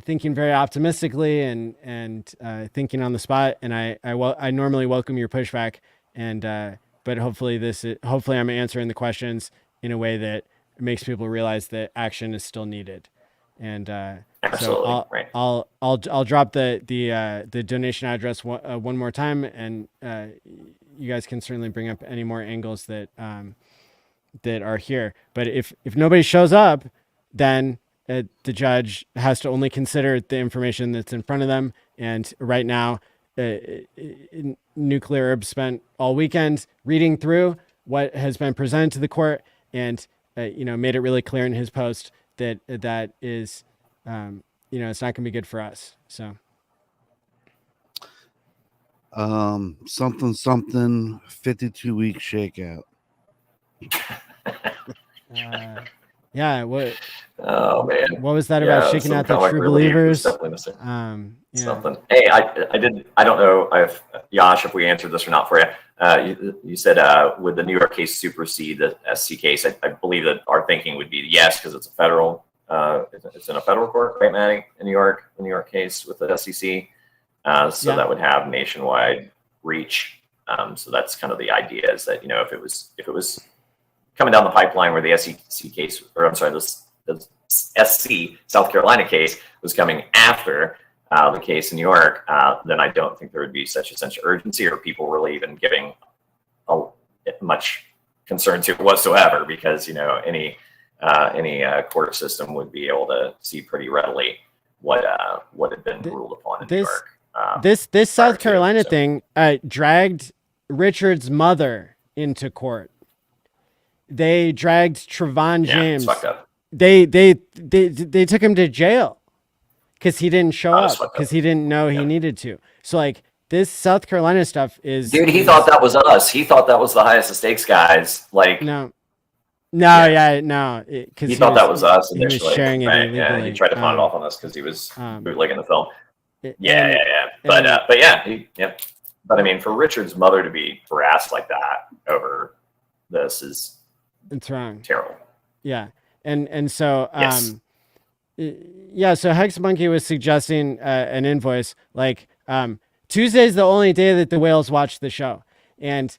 thinking very optimistically and thinking on the spot. And I normally welcome your pushback, but hopefully I'm answering the questions in a way that makes people realize that action is still needed. And Absolutely. so I'll drop the donation address one more time, and you guys can certainly bring up any more angles that are here. But if nobody shows up, then the judge has to only consider the information that's in front of them. And right now, Nuclear Herb spent all weekend reading through what has been presented to the court, and made it really clear in his post that is, it's not going to be good for us. So, something 52-week shakeout. Yeah. What? Oh man. What was that about shaking out the true believers? Something. Hey, I don't know if Yash, if we answered this or not for you. You said would the New York case supersede the SC case? I believe that our thinking would be yes, because it's a federal. It's in a federal court, right, Maddie? In New York, the New York case with the SEC. So that would have nationwide reach. So that's kind of the idea, is that if it was coming down the pipeline where the SEC case, or I'm sorry, the SC South Carolina case was coming after the case in New York, then I don't think there would be such a sense of urgency, or people really even giving much concern to it whatsoever, because any court system would be able to see pretty readily what had been ruled upon in New York. This South Carolina thing dragged Richard's mother into court. They dragged Trevon James. It's fucked up. They took him to jail because he didn't show up because he didn't know he needed to. So like this South Carolina stuff is. Dude, he thought that was us. He thought that was the highest of stakes guys. Like no. He thought that was us initially. He was sharing it illegally. Yeah, he tried to pawn it off on us because he was bootlegging the film. But But I mean, for Richard's mother to be harassed like that over this it's wrong. Terrible. Yeah. And so yes. So Hex Monkey was suggesting an invoice like Tuesday's the only day that the whales watch the show. And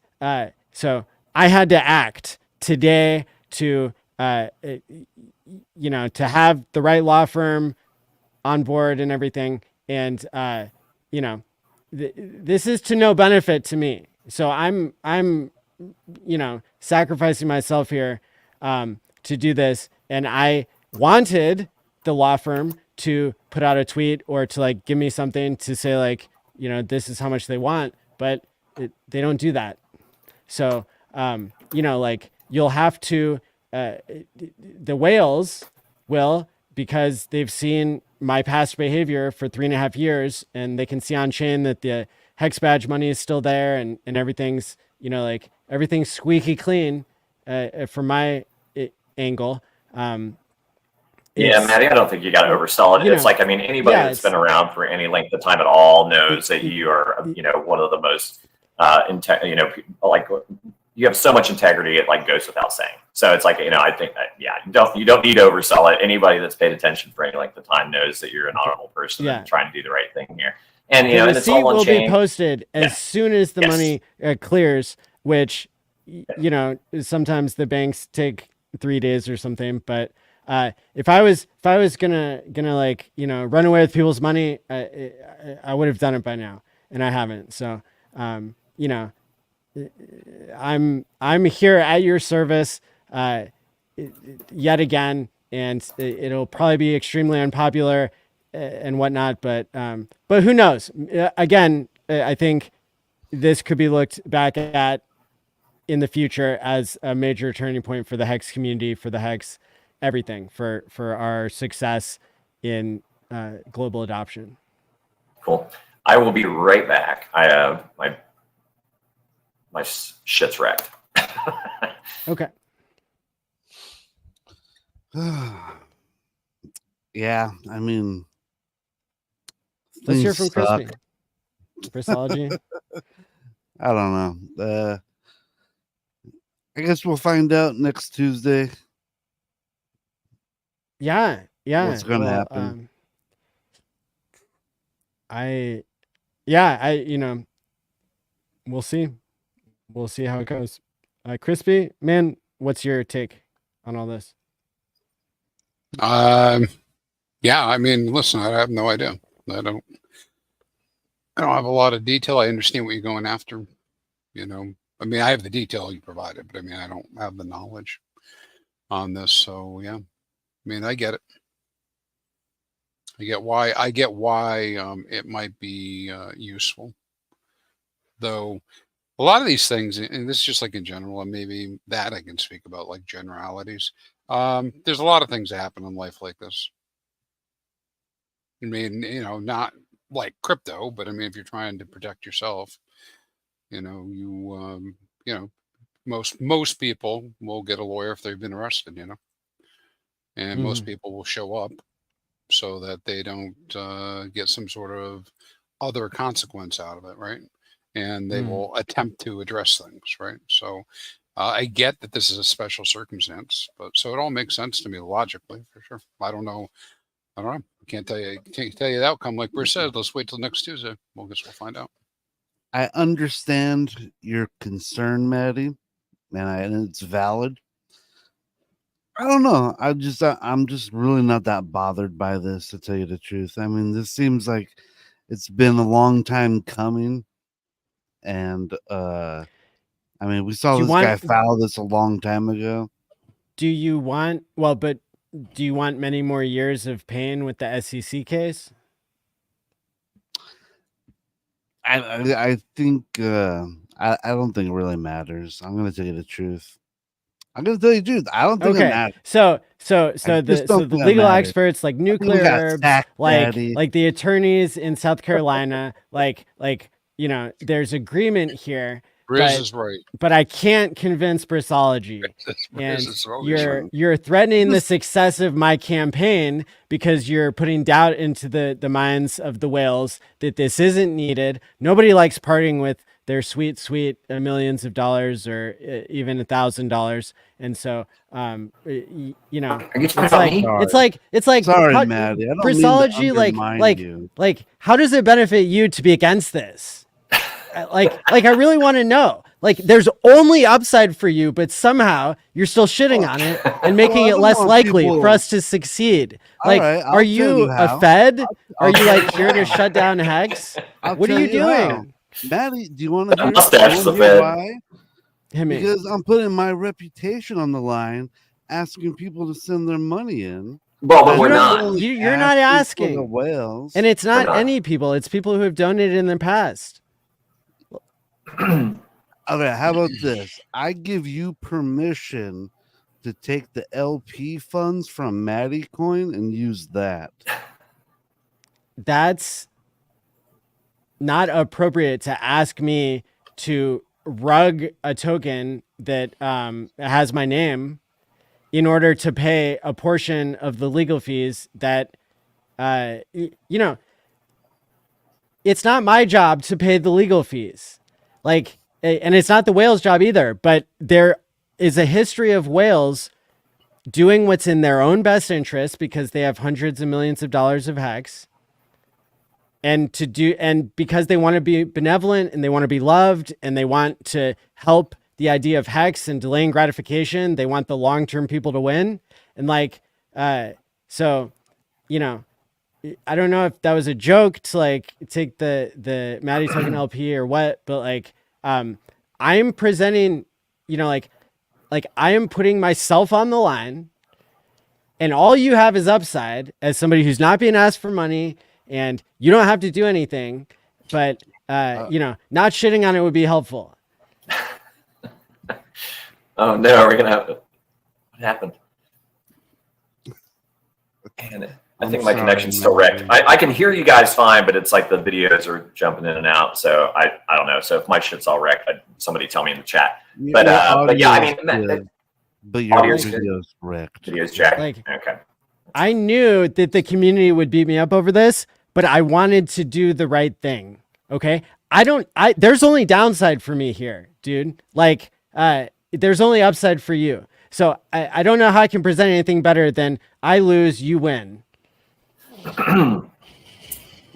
so I had to act today to to have the right law firm on board and everything. And this is to no benefit to me. So I'm sacrificing myself here to do this. And I wanted the law firm to put out a tweet or to like give me something to say like, this is how much they want, but they don't do that. So, you'll have to, the whales will, because they've seen my past behavior for 3.5 years and they can see on chain that the Hex badge money is still there and everything's, everything's squeaky clean from my angle. Maddie, I don't think you got to oversell it. It's like, I mean, anybody that's been around for any length of time at all knows that you are, one of the most, like you have so much integrity, it like goes without saying. So it's like, I think that, you don't need to oversell it. Anybody that's paid attention for any length of time knows that you're an honorable person and trying to do the right thing here. And, the and it's all on will chain. be posted as soon as the money clears, which, sometimes the banks take 3 days or something, but if I was gonna like run away with people's money, I would have done it by now, and I haven't. So I'm here at your service yet again, and it'll probably be extremely unpopular and whatnot, but who knows? Again, I think this could be looked back at in the future as a major turning point for the Hex community, for the Hex everything, for our success in global adoption. Cool. I will be right back. I have my shit's wrecked. Okay. Yeah, I mean, let's hear from suck. Crispy. Brisology. I don't know. I guess we'll find out next Tuesday. Yeah. What's gonna happen? We'll see. We'll see how it goes. Crispy, man, what's your take on all this? I mean, listen, I have no idea. I don't have a lot of detail. I understand what you're going after. I mean, I have the detail you provided, but I mean, I don't have the knowledge on this. So yeah, I mean, I get it. I get why it might be useful, though. A lot of these things, and this is just like in general, and maybe that I can speak about like generalities. There's a lot of things that happen in life like this. I mean, not like crypto, but I mean, if you're trying to protect yourself, most people will get a lawyer if they've been arrested, and most people will show up so that they don't get some sort of other consequence out of it, right? And they will attempt to address things, right? So I get that this is a special circumstance, but so it all makes sense to me logically, for sure. I don't know. I can't tell you the outcome. Like Bruce said, let's wait till next Tuesday. We'll find out. I understand your concern, Maddie, and it's valid. I don't know. I'm just really not that bothered by this, to tell you the truth. I mean, this seems like it's been a long time coming, and I mean, we saw this guy foul this a long time ago. Do you want? Well, but do you want many more years of pain with the SEC case? I think I don't think it really matters. I'm gonna tell you the truth. I'm gonna tell you the truth. I don't think it Okay, matters. so I just don't the think it legal matters. experts like I think we nuclear got herbs, sacked, Daddy. like the attorneys in South Carolina, like you know, there's agreement here, Briz but is right. but I can't convince Brisology. And Briz is always right. you're threatening the success of my campaign because you're putting doubt into the minds of the whales that this isn't needed. Nobody likes parting with their sweet millions of dollars or even $1,000. And so, you know, Are you talking it's about like, me? it's like, Sorry, how- Maddie. I don't Brisology, mean to undermine you. like, how does it benefit you to be against this? Like I really want to know. Like, there's only upside for you, but somehow you're still shitting on it and making Well, I it don't less want likely people- for us to succeed. All Like, right, I'll are tell you you a how. Fed? Are I'll you tell like you here to how. shut down HEX? I'll What are tell you how. doing? Maddie, do you want to hear, Mustache is the hear Fed. why? Hit me. Because I'm putting my reputation on the line, asking people to send their money in. Well, but And we're You're not. only You're not for the asking. whales. And it's not not. any people. It's people who have donated in the past. Okay, how about this? I give you permission to take the LP funds from Maddie Coin and use that. That's not appropriate to ask me to rug a token that has my name in order to pay a portion of the legal fees that, you know, it's not my job to pay the legal fees. Like, and it's not the whale's job either, but there is a history of whales doing what's in their own best interest because they have hundreds of millions of dollars of HEX. And because they want to be benevolent and they want to be loved and they want to help the idea of HEX and delaying gratification, they want the long-term people to win. And like, so, you know, I don't know if that was a joke to like take the Maddie token LP or what, but like, I'm presenting, you know, like I am putting myself on the line and all you have is upside as somebody who's not being asked for money. And you don't have to do anything, but you know, not shitting on it would be helpful. Oh no, we're gonna have to. What happened? Man, I think my connection's still wrecked. I can hear you guys fine, but it's like the videos are jumping in and out. So I don't know. So if my shit's all wrecked, somebody tell me in the chat. But yeah, I mean, but your audio's good. video's wrecked. videos jacked. Like, Okay. I knew that the community would beat me up over this, but I wanted to do the right thing. Okay. There's only downside for me here, dude. Like, there's only upside for you. So I don't know how I can present anything better than I lose, you win. You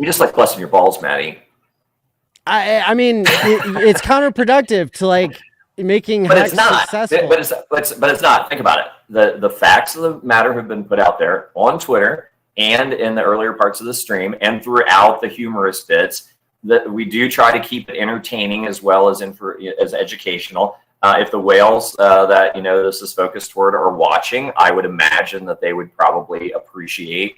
just like busting your balls, Maddie. I mean, it's counterproductive to like making But HEX it's not. successful. But it's not. Think about it. The facts of the matter have been put out there on Twitter and in the earlier parts of the stream and throughout the humorous bits. That we do try to keep it entertaining as well as as educational. If the whales that this is focused toward are watching, I would imagine that they would probably appreciate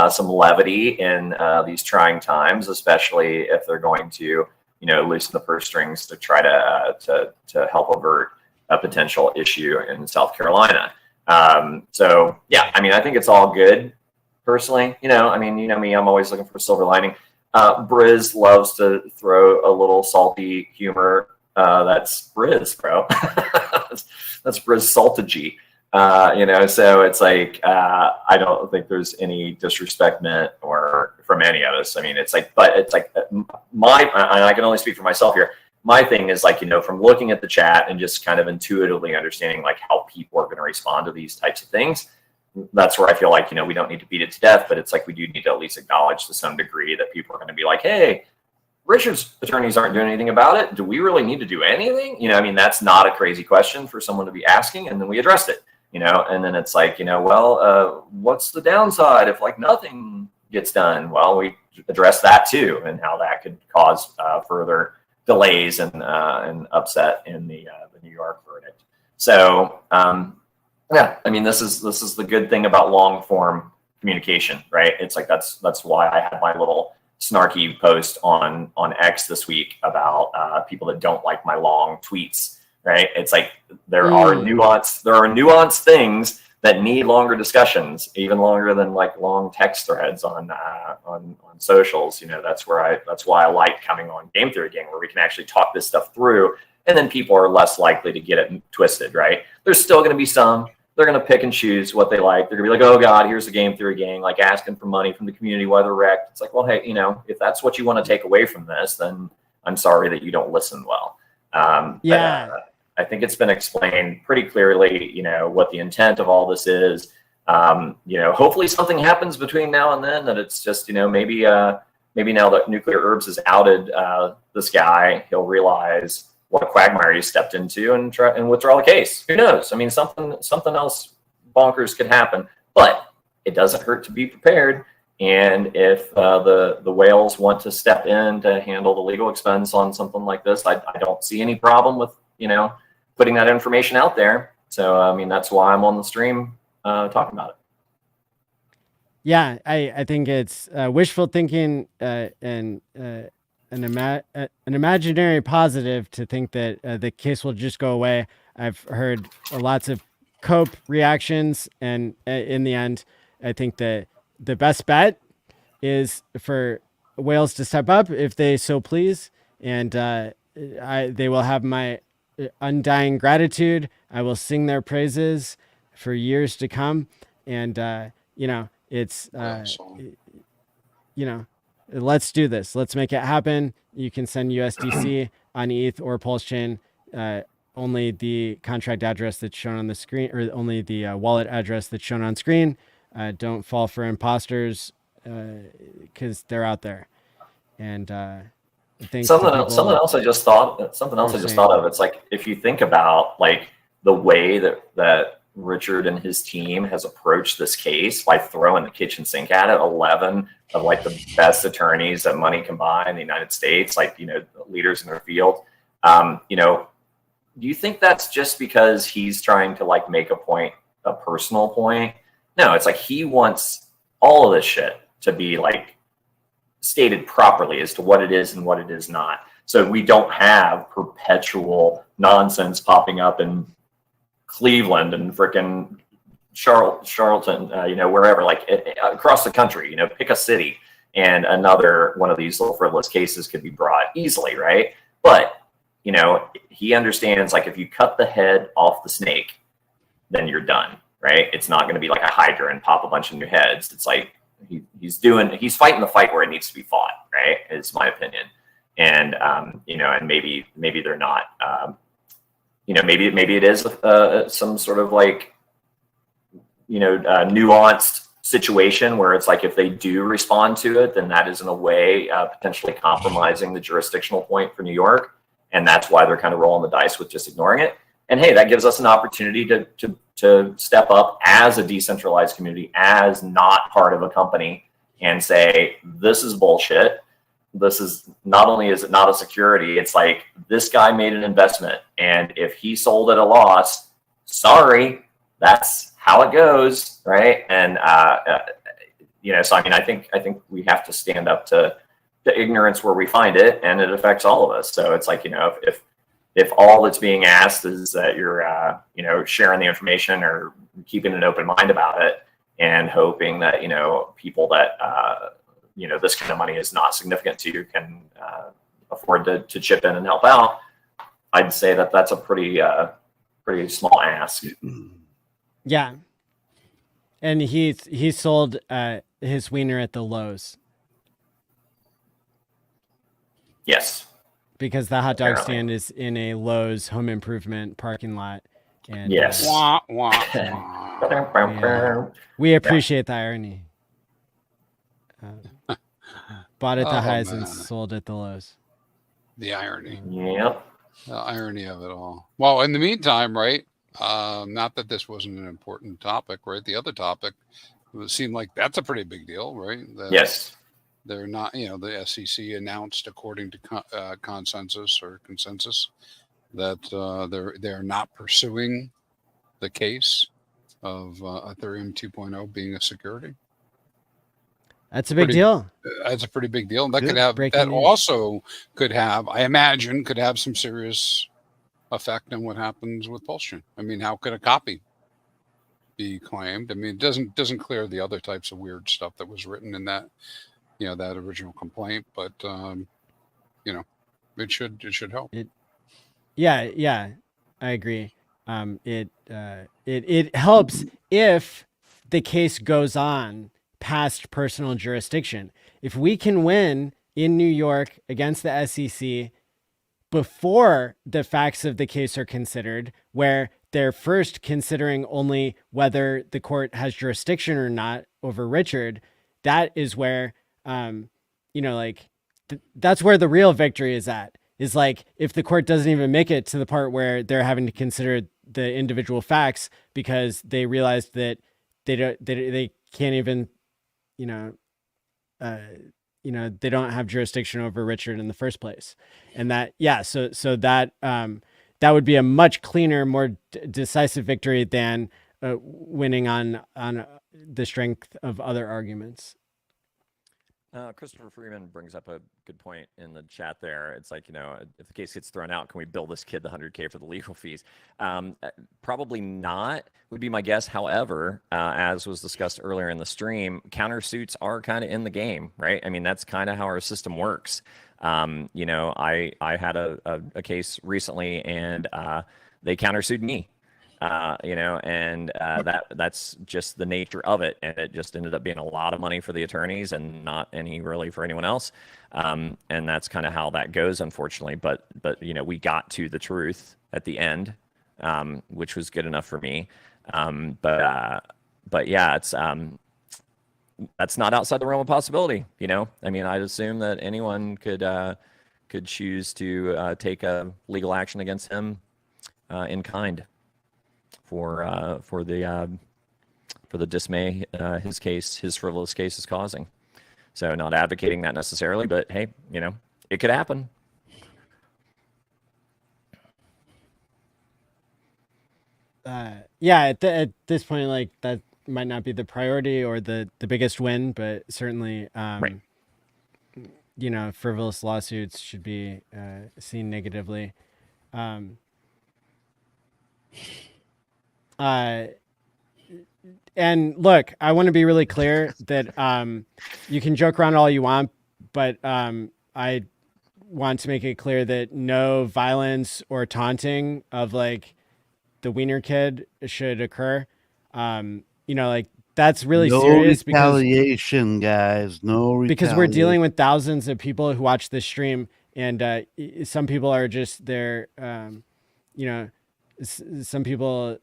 some levity in these trying times, especially if they're going to loosen the purse strings to try to help avert a potential issue in South Carolina. So yeah, I mean, I think it's all good. Personally, I mean, you know me, I'm always looking for a silver lining. Briz loves to throw a little salty humor. That's Briz, bro. that's Brisology. So it's like I don't think there's any disrespect meant or from any of us. I mean, it's like, but it's like and I can only speak for myself here. My thing is like, from looking at the chat and just kind of intuitively understanding like how people are going to respond to these types of things. That's where I feel like, we don't need to beat it to death, but it's like we do need to at least acknowledge to some degree that people are going to be like, hey, Richard's attorneys aren't doing anything about it. Do we really need to do anything? I mean, that's not a crazy question for someone to be asking. And then we addressed it, and then it's like, well, what's the downside if like nothing gets done? Well, we addressed that too, and how that could cause further delays and upset in the New York verdict. So, Yeah, I mean, this is the good thing about long form communication, right? It's like that's why I had my little snarky post on X this week about people that don't like my long tweets, right? It's like there are nuanced things that need longer discussions, even longer than like long text threads on socials. You know, that's why I like coming on Game Theory Gang, where we can actually talk this stuff through, and then people are less likely to get it twisted, right? There's still going to be some. They're going to pick and choose what they like. They're going to be like, oh, God, here's the Game Theory Gang, like asking for money from the community while they're wrecked. It's like, well, hey, you know, if that's what you want to take away from this, then I'm sorry that you don't listen well. I think it's been explained pretty clearly, you know, what the intent of all this is. You know, hopefully something happens between now and then that it's just, you know, maybe now that Nuclear Herbs has outed this guy, he'll realize what a quagmire he stepped into and try and withdraw the case. Who knows? I mean, something else bonkers could happen, but it doesn't hurt to be prepared. And if the whales want to step in to handle the legal expense on something like this, I don't see any problem with, you know, putting that information out there. So, I mean, that's why I'm on the stream talking about it. Yeah, I think it's wishful thinking and an imaginary positive to think that the case will just go away. I've heard lots of cope reactions, and in the end, I think that the best bet is for whales to step up if they so please, and they will have my undying gratitude. I will sing their praises for years to come, and you know, it's you know, let's do this. Let's make it happen. You can send USDC on ETH or Pulse Chain. Only the contract address that's shown on the screen, or only the wallet address that's shown on screen. Don't fall for imposters, because they're out there. And something else I just thought of. It's like, if you think about like the way that Richard and his team has approached this case by throwing the kitchen sink at it, 11 of like the best attorneys that money can buy in the United States, like, you know, leaders in their field. You know, do you think that's just because he's trying to like make a personal point? No, it's like he wants all of this shit to be like stated properly as to what it is and what it is not. So we don't have perpetual nonsense popping up in Cleveland and frickin' Charlton, you know, wherever, like across the country, you know, pick a city and another one of these little frivolous cases could be brought easily, right? But, you know, he understands, like, if you cut the head off the snake, then you're done, right? It's not going to be like a hydra and pop a bunch of new heads. It's like he's fighting the fight where it needs to be fought, right? Is my opinion. And, you know, and maybe they're not, you know, maybe it is some sort of like, you know, nuanced situation where it's like, if they do respond to it, then that is in a way potentially compromising the jurisdictional point for New York. And that's why they're kind of rolling the dice with just ignoring it. And hey, that gives us an opportunity to step up as a decentralized community, as not part of a company, and say, this is bullshit. This is not only is it not a security, it's like, this guy made an investment, and if he sold at a loss, sorry, that's how it goes, right? And you know, so I mean, I think we have to stand up to ignorance where we find it, and it affects all of us. So it's like, you know, if all that's being asked is that you're you know, sharing the information or keeping an open mind about it, and hoping that, you know, people that you know, this kind of money is not significant to you can afford to chip in and help out, I'd say that that's a pretty small ask. Yeah. And he sold his wiener at the Lowe's. Yes. Because the hot dog Apparently. stand is in a Lowe's home improvement parking lot. And Yes. Wah, wah, wah. we appreciate the irony. Bought at the highs and man. sold at the lows. The irony. Yep. The irony of it all. Well, in the meantime, right? Not that this wasn't an important topic, right? The other topic, it seemed like that's a pretty big deal, right? That Yes. They're not, you know, the SEC announced, according to consensus that they're not pursuing the case of Ethereum 2.0 being a security. That's a big Pretty- deal. That's a pretty big deal. That Good. could have Breaking that news. also could have, I imagine, could have some serious effect on what happens with Pulsion. I mean, how could a copy be claimed? I mean, it doesn't clear the other types of weird stuff that was written in that, that original complaint, but it should help. Yeah, I agree. It helps if the case goes on past personal jurisdiction. If we can win in New York against the SEC before the facts of the case are considered, where they're first considering only whether the court has jurisdiction or not over Richard, that is where, that's where the real victory is at. Is like if the court doesn't even make it to the part where they're having to consider the individual facts because they realized that they can't even, they don't have jurisdiction over Richard in the first place. And that, so that would be a much cleaner, more decisive victory than winning on the strength of other arguments. Christopher Freeman brings up a good point in the chat there. It's like, if the case gets thrown out, can we bill this kid the $100K for the legal fees? Probably not, would be my guess. However, as was discussed earlier in the stream, countersuits are kind of in the game, right? I mean, that's kind of how our system works. I had a case recently and they countersued me. That's just the nature of it. And it just ended up being a lot of money for the attorneys and not any really for anyone else. And that's kind of how that goes, unfortunately. But we got to the truth at the end, which was good enough for me. But yeah, it's, that's not outside the realm of possibility. I mean, I'd assume that anyone could choose to take a legal action against him in kind. For the dismay his frivolous case is causing. So not advocating that necessarily, but hey, it could happen. At this point, like that might not be the priority or the biggest win, but certainly, Right. Frivolous lawsuits should be seen negatively. And look, I want to be really clear that you can joke around all you want, but I want to make it clear that no violence or taunting of like the Wiener Kid should occur. That's really No serious retaliation, guys. No retaliation. because we're dealing with thousands of people who watch this stream, and some people are just there. Some people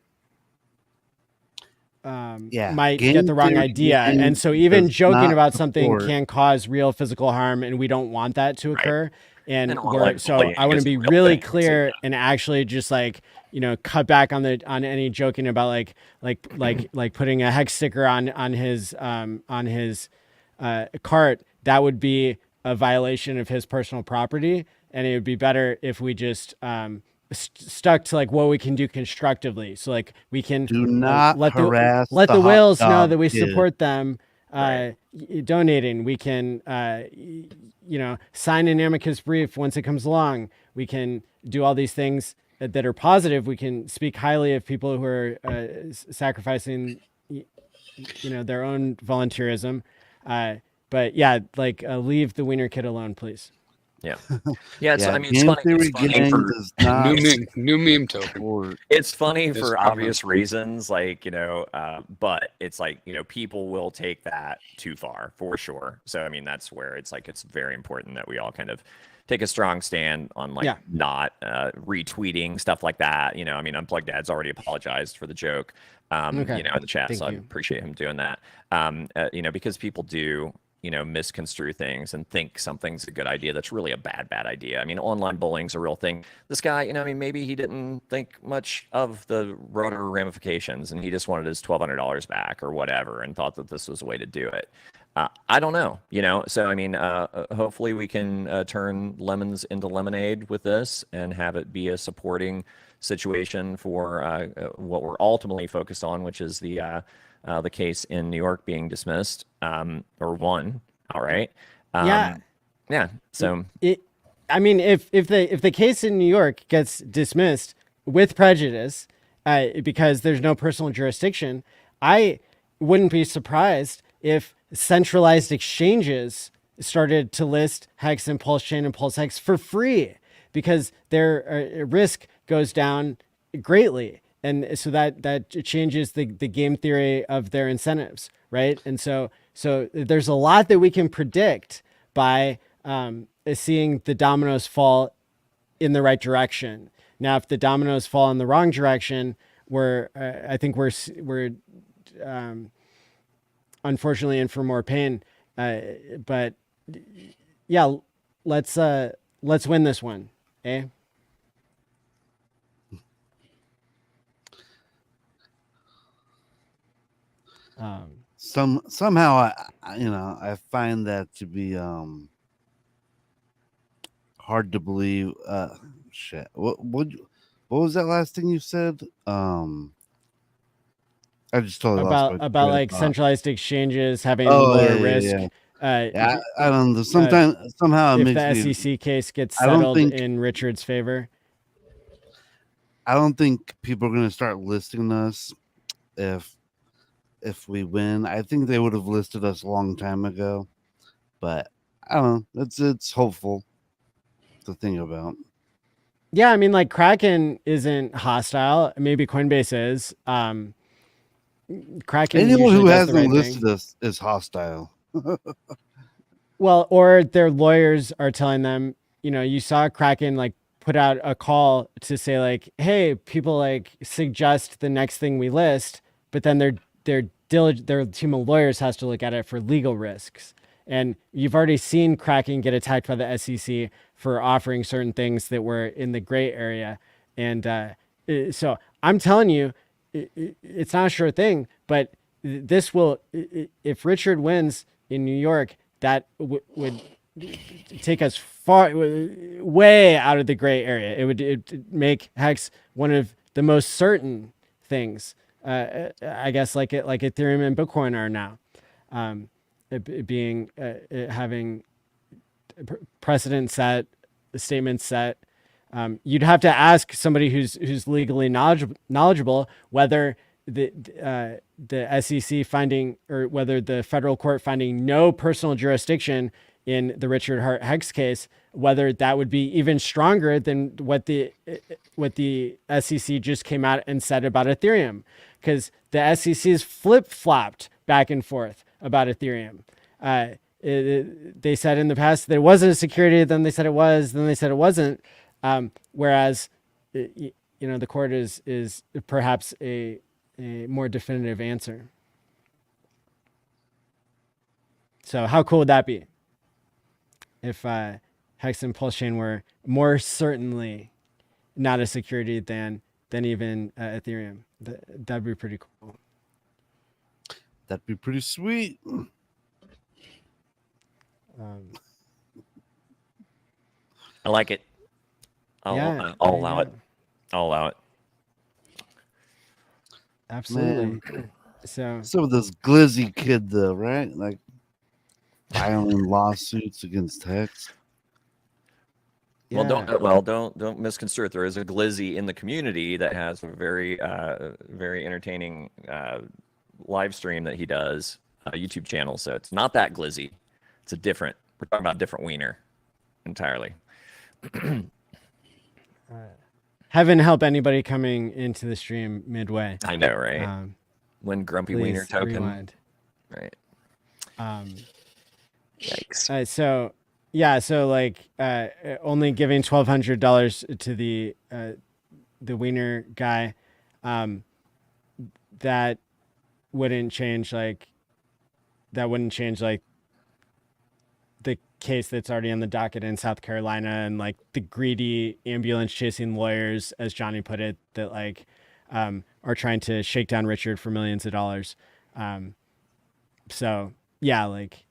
might get the wrong idea. And so even joking about something can cause real physical harm, and we don't want that to occur. And I want to be really clear and actually just cut back on any joking about like putting a hex sticker on his cart. That would be a violation of his personal property, and it would be better if we just stuck to what we can do constructively. So we can do not let harass the whales know that we kid. support them. Donating. We can sign an amicus brief once it comes along. We can do all these things that are positive. We can speak highly of people who are sacrificing their own volunteerism. But yeah, leave the Wiener Kid alone, please. Yeah. I mean, it's funny for new meme token. It's funny for obvious reasons, but it's people will take that too far for sure. So I mean, that's where it's very important that we all kind of take a strong stand on not retweeting stuff like that. I mean, Unplugged Dad's already apologized for the joke, in the chat. So I appreciate him doing that. Because people do misconstrue things and think something's a good idea that's really a bad idea. I mean, online bullying's a real thing. This guy, maybe he didn't think much of the rotor ramifications and he just wanted his $1,200 back or whatever and thought that this was a way to do it. I don't know, so I mean, hopefully we can turn lemons into lemonade with this and have it be a supporting situation for what we're ultimately focused on, which is the case in New York being dismissed or won outright. Yeah. So I mean, if the case in New York gets dismissed with prejudice because there's no personal jurisdiction, I wouldn't be surprised if centralized exchanges started to list Hex and Pulse Chain and Pulse Hex for free because their risk goes down greatly. And so that changes the game theory of their incentives, right? And so there's a lot that we can predict by seeing the dominoes fall in the right direction. Now, if the dominoes fall in the wrong direction, I think we're unfortunately in for more pain. But yeah, let's win this one, eh? Somehow I find that to be hard to believe. Shit. What was that last thing you said? I just totally lost my about like thought. centralized exchanges having lower risk. Yeah, I don't know. Somehow it if makes the SEC case gets I don't settled think- in Richard's favor. I don't think people are going to start listing us if we win. I think they would have listed us a long time ago, but I don't know. It's hopeful to think about. Yeah, I mean, like Kraken isn't hostile. Maybe Coinbase is. Kraken. Anyone usually who does the hasn't right listed thing. us is hostile. Well, or their lawyers are telling them, you saw Kraken like put out a call to say like, hey, people like suggest the next thing we list, but then their team of lawyers has to look at it for legal risks. And you've already seen Kraken get attacked by the SEC for offering certain things that were in the gray area. And so I'm telling you, it's not a sure thing, but this will, if Richard wins in New York, that would take us way out of the gray area. It would make Hex one of the most certain things, I guess, like Ethereum and Bitcoin are now, having precedent set, statements set. You'd have to ask somebody who's legally knowledgeable whether the SEC finding, or whether the federal court finding no personal jurisdiction in the Richard Hart Hex case, whether that would be even stronger than what the SEC just came out and said about Ethereum, because the SEC is flip-flopped back and forth about Ethereum. They said in the past that it wasn't a security, then they said it was, then they said it wasn't. Whereas, the court is perhaps a more definitive answer. So how cool would that be if Hex and Pulse Chain were more certainly not a security than even Ethereum? That'd be pretty cool. That'd be pretty sweet. I like it. I'll allow it. I'll allow it. Absolutely. Man. So this Glizzy kid, though, right? Like filing lawsuits against Hex. Yeah. Don't misconstrue it. There is a Glizzy in the community that has a very very entertaining live stream that he does, a YouTube channel. So it's not that Glizzy. We're talking about a different wiener entirely. Heaven help anybody coming into the stream midway. I know, right? When Grumpy Wiener token. Rewind. Right. Yikes. So like only giving $1,200 to the wiener guy, that wouldn't change like case that's already on the docket in South Carolina, and like the greedy ambulance chasing lawyers, as Johnny put it, that like are trying to shake down Richard for millions of dollars. So yeah, like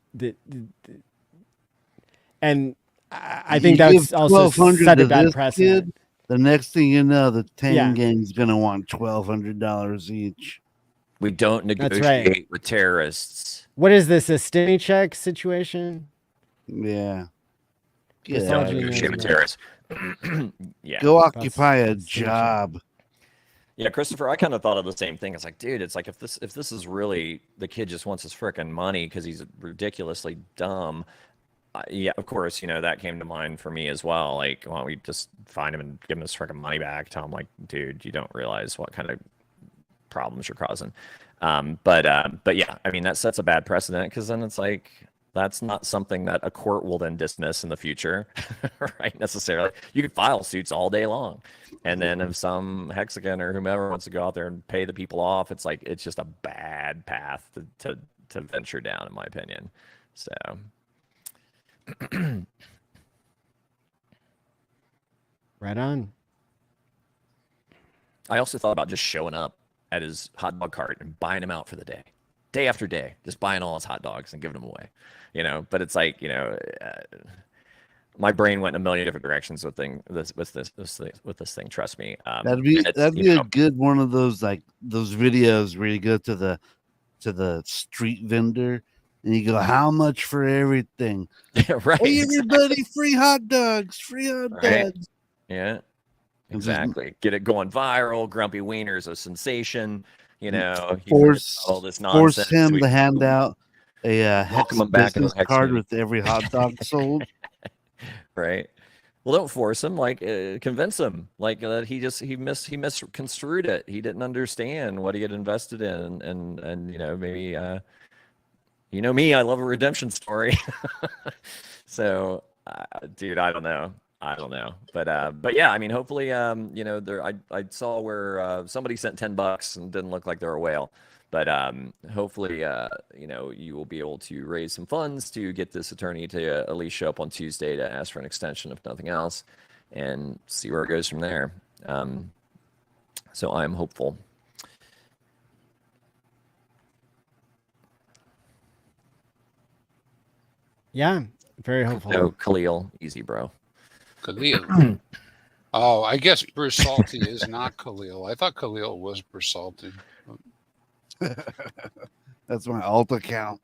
and I think You give that's also 1,200 set a to bad this precedent. kid, the next thing you know, the Tang Yeah. gang's gonna want $1,200 each. We don't That's negotiate right. with terrorists. What is this, a stimmy check situation? Yeah. Brisology Get out of knows Negotiate with about- terrorists. Yeah. Go occupy a that's the job. Yeah, Christopher, I kind of thought of the same thing. It's like, dude, it's like if this is really the kid just wants his frickin' money because he's ridiculously dumb. Yeah, of course, that came to mind for me as well. Like, why don't we just find him and give him his frickin' money back? Tell him like, dude, you don't realize what kind of problems you're causing. But yeah, I mean that sets a bad precedent because then it's like that's not something that a court will then dismiss in the future, right? Necessarily, you could file suits all day long, and then if some hexagon or whomever wants to go out there and pay the people off, it's like it's just a bad path to venture down, in my opinion. So. Right on. I also thought about just showing up at his hot dog cart and buying him out for the day after day, just buying all his hot dogs and giving them away, But it's like, my brain went in a million different directions with this thing. Trust me. That'd be a a good one of those like those videos where you go to the street vendor and you go, how much for everything? right. Hey everybody, free hot dogs, free hot Right. dogs. Yeah. Exactly. Get it going viral. Grumpy Wiener's a sensation. Force all this nonsense. Force him to hand out a Welcome Hex him back in the business Hex card meeting. with every hot dog sold. Right. Well, don't force him. Like, convince him. Like that he misconstrued it. He didn't understand what he had invested in, and maybe me. I love a redemption story. So, dude, I don't know, but yeah, I mean, hopefully, there. I saw where somebody sent $10 and didn't look like they're a whale, but hopefully, you will be able to raise some funds to get this attorney to at least show up on Tuesday to ask for an extension, if nothing else, and see where it goes from there. So I'm hopeful. Yeah, very hopeful. No, Khalil, easy, bro. Khalil. Oh, I guess Brisology is not Khalil. I thought Khalil was Brisology. That's my alt account.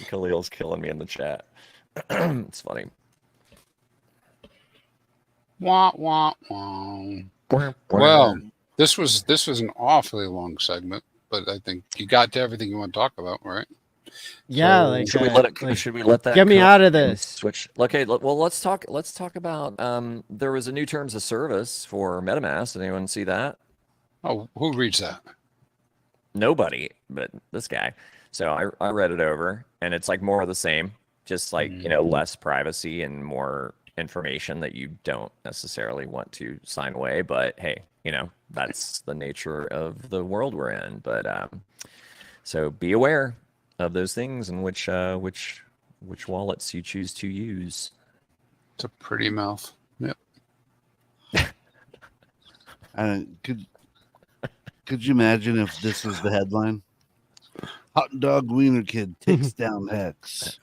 Khalil's killing me in the chat. It's funny. Wah, wah, wah. Well, this was an awfully long segment, but I think you got to everything you want to talk about, right? Yeah, So- like Should we let that get me cook out of and this. switch? Okay, well, let's talk about there was a new terms of service for MetaMask. Did anyone see that? Oh, who reads that? Nobody, but this guy. So I read it over, and it's like more of the same, just like less privacy and more information that you don't necessarily want to sign away. But hey, that's the nature of the world we're in. But so be aware of those things and which wallets you choose to use. It's a pretty mouth. Yep. Could you imagine if this was the headline? Hot dog wiener kid takes down Hex.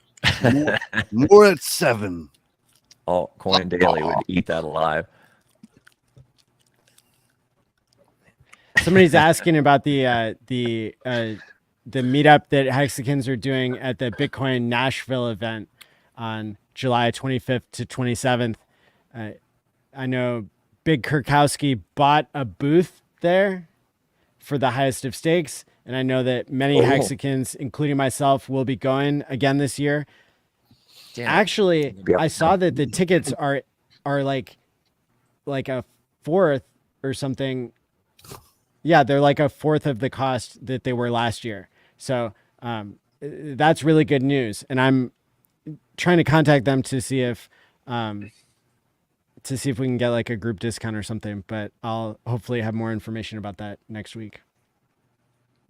More at 7. Altcoin Daily would eat that alive. Somebody's asking about the meetup that Hexicans are doing at the Bitcoin Nashville event on July 25th to 27th. I know Big Kurkowski bought a booth there for the highest of stakes, and I know that many Hexicans, including myself, will be going again this year. Damn. Actually, I saw that the tickets are like a fourth or something. Yeah, they're like a fourth of the cost that they were last year. So that's really good news. And I'm trying to contact them to see if we can get like a group discount or something. But I'll hopefully have more information about that next week.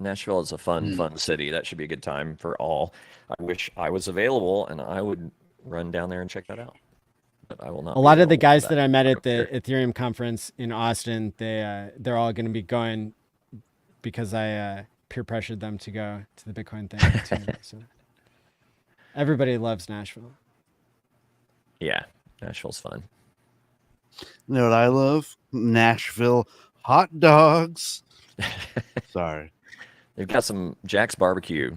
Nashville is a fun city. That should be a good time for all. I wish I was available and I would run down there and check that out. But I will not. A lot of the guys that I met at the Ethereum conference in Austin, they're all going to be going because I peer pressured them to go to the Bitcoin thing too. So everybody loves Nashville. Yeah, Nashville's fun. You know what I love? Nashville hot dogs. Sorry. They've got some Jack's Barbecue.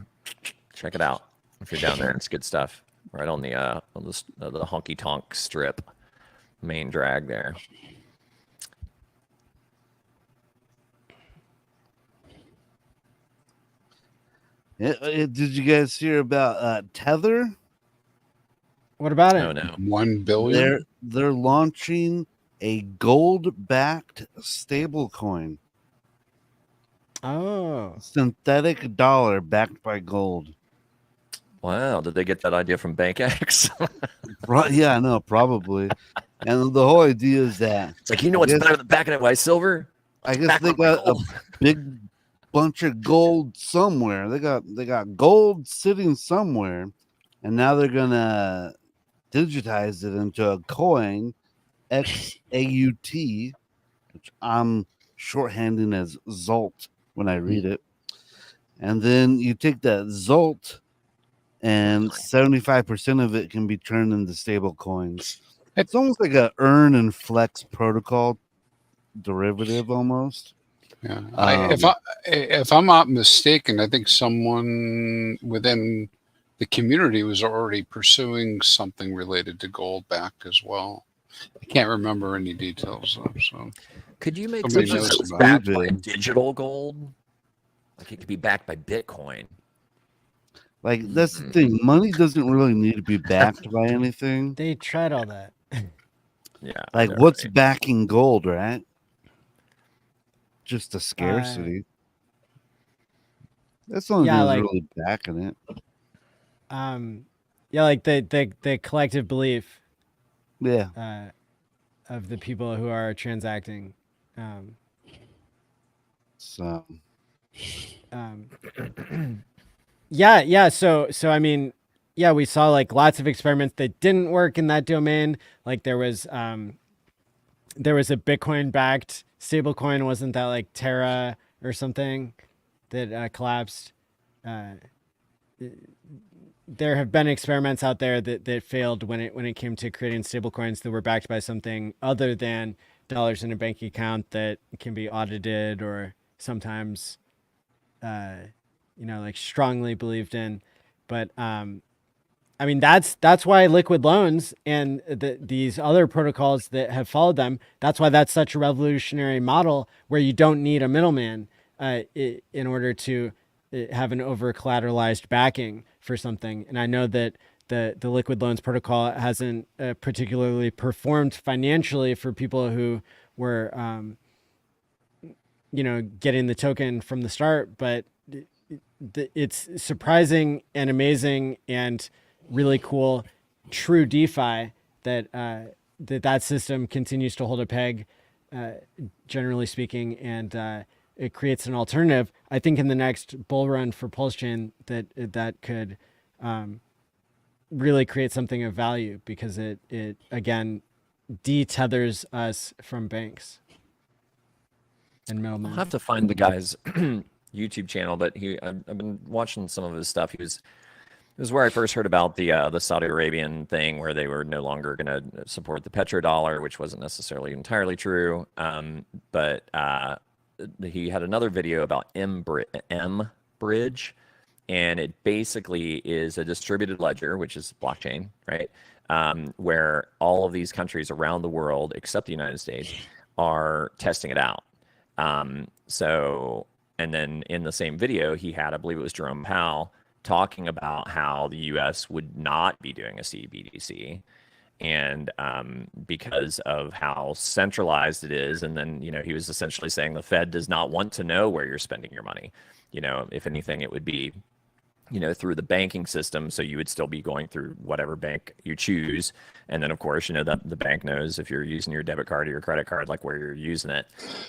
Check it out if you're down there. It's good stuff. Right on the honky tonk strip, main drag there. Did you guys hear about Tether? What about it? Oh no. 1 billion. They're launching a gold-backed stable coin. Oh, Synthetic dollar backed by gold. Wow, did they get that idea from BankX? Right? Yeah, I know, probably. And the whole idea is that It's like, you know what's better than backing it by silver? I guess they got a big bunch of gold somewhere. They got gold sitting somewhere, and now they're gonna digitize it into a coin, XAUT, which I'm shorthanding as Zolt when I read it. And then you take that Zolt, and 75% of it can be turned into stable coins. It's almost like a earn and flex protocol derivative almost. Yeah. If I'm not mistaken, I think someone within the community was already pursuing something related to gold back as well. I can't remember any details though. So Could you make Somebody something knows that's about backed it. by digital gold? Like it could be backed by Bitcoin. Like that's the thing. Money doesn't really need to be backed by anything. they tried all that. Yeah. Like they're what's right. backing gold, right? Just a scarcity. That's the only yeah, thing that's like- really backing it. Yeah, like the collective belief Yeah. of the people who are transacting. So Yeah. So I mean, yeah, we saw like lots of experiments that didn't work in that domain. Like there was a Bitcoin backed stablecoin, wasn't that like Terra or something that collapsed? There have been experiments out there that failed when it came to creating stablecoins that were backed by something other than dollars in a bank account that can be audited or sometimes like strongly believed in. But I mean that's why liquid loans and these other protocols that have followed them, that's why that's such a revolutionary model where you don't need a middleman in order to have an over collateralized backing for something. And I know that the liquid loans protocol hasn't particularly performed financially for people who were getting the token from the start, but it's surprising and amazing and really cool true DeFi that that system continues to hold a peg, generally speaking, and it creates an alternative. I think in the next bull run for Pulse Chain that could really create something of value because it again detethers us from banks and middlemen. I'll have to find the guy's YouTube channel, but I've been watching some of his stuff. It was where I first heard about the Saudi Arabian thing where they were no longer going to support the petrodollar, which wasn't necessarily entirely true. But he had another video about M Bridge, and it basically is a distributed ledger, which is blockchain, right? Where all of these countries around the world, except the United States, are testing it out. And then in the same video, he had, I believe it was Jerome Powell, talking about how the U.S. would not be doing a CBDC, and because of how centralized it is. And then, he was essentially saying the Fed does not want to know where you're spending your money. If anything, it would be through the banking system. So you would still be going through whatever bank you choose. And then, of course, that the bank knows if you're using your debit card or your credit card, like where you're using it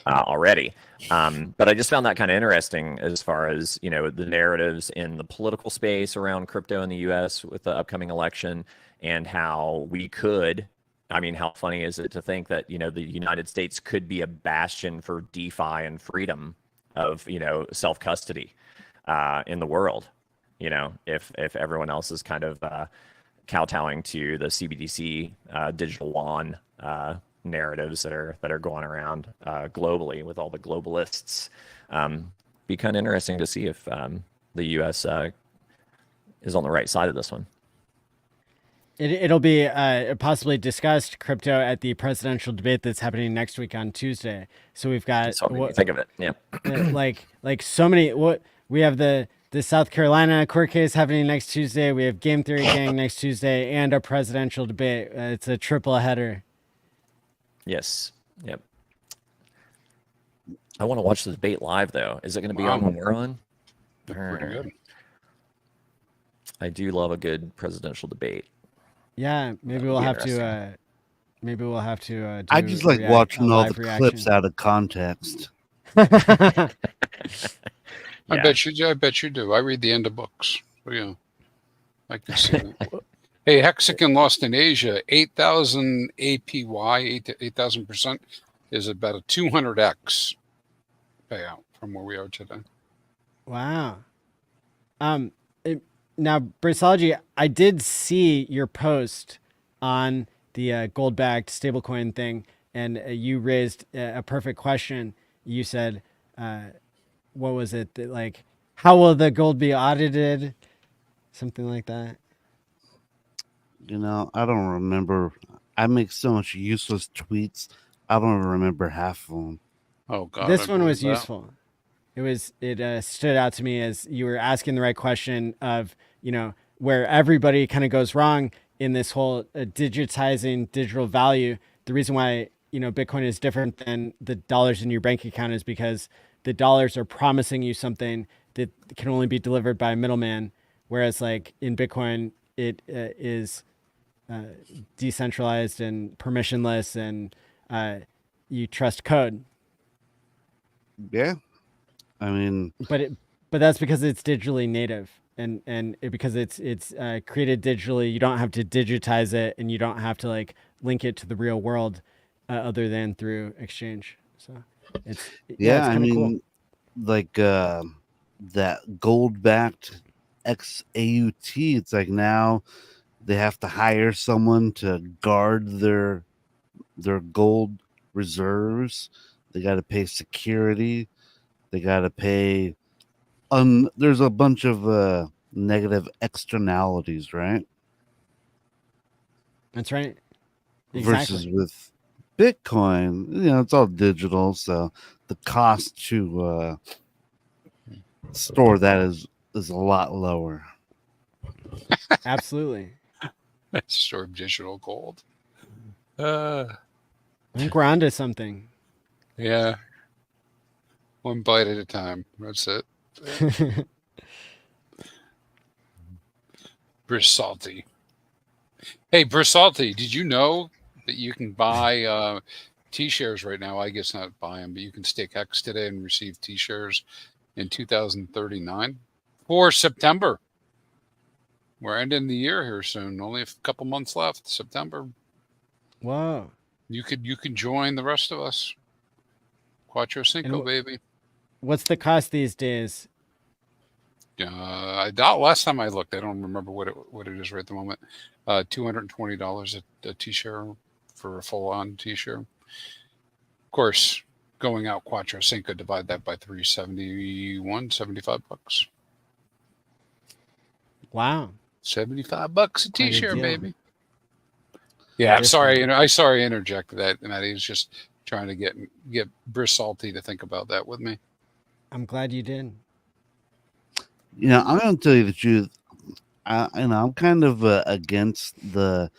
already. But I just found that kind of interesting as far as, the narratives in the political space around crypto in the US with the upcoming election, and how we could, how funny is it to think that, the United States could be a bastion for DeFi and freedom of, self-custody in the world. If everyone else is kind of kowtowing to the CBDC digital yuan narratives that are going around globally with all the globalists, be kind of interesting to see if the U.S. is on the right side of this one. It'll be possibly discussed crypto at the presidential debate that's happening next week on Tuesday. So we've got That's what made me think of it. Yeah, like so many. What we have the South Carolina court case happening next Tuesday. We have Game Theory Gang next Tuesday, and a presidential debate. It's a triple header. Yes. Yep. I want to watch the debate live, though. Is it going to be on when we're on? Pretty good. I do love a good presidential debate. Yeah, maybe we'll have to. Maybe we'll have to. I just like watching all the clips out of context. I bet you do. I read the end of books. Yeah, I can see that. Hey, Hexagon lost in Asia 8,000 APY, 8,000% is about a 200x payout from where we are today. Wow. Now, Brisology, I did see your post on the gold-backed stablecoin thing, and you raised a perfect question. You said, what was it? Like, how will the gold be audited? Something like that. I don't remember. I make so much useless tweets. I don't even remember half of them. Oh, God. This one was useful. It stood out to me as you were asking the right question of, where everybody kind of goes wrong in this whole digitizing digital value. The reason why, Bitcoin is different than the dollars in your bank account is because the dollars are promising you something that can only be delivered by a middleman. Whereas like in Bitcoin, it is decentralized and permissionless, and you trust code. Yeah. But that's because it's digitally native, and because it's created digitally. You don't have to digitize it, and you don't have to like link it to the real world, other than through exchange. So it's cool. Like that gold-backed XAUT. It's like now they have to hire someone to guard their gold reserves. They got to pay security. They got to pay. There's a bunch of negative externalities, right? That's right. Exactly. Versus with Bitcoin, it's all digital, so the cost to store that is a lot lower. Absolutely. Store digital gold. I think we're onto something. Yeah. One bite at a time. That's it. Brisology. Hey, Brisology, did you know that you can buy T-shares right now? I guess not buy them, but you can stake HEX today and receive T-shares in 2039 for September. We're ending the year here soon. Only a couple months left. September. Whoa. You can join the rest of us. Quattro Cinco, baby. What's the cost these days? Last time I looked, I don't remember what it is right at the moment. $220 a T-share for a full-on T-share. Of course, going out Quattro Cinco, divide that by 371, $75. Wow. $75 a T-share, baby. Yeah, I'm sorry. I interjected that, and Maddie was just trying to get Brisology to think about that with me. I'm glad you did. I'm going to tell you the truth. I'm kind of against the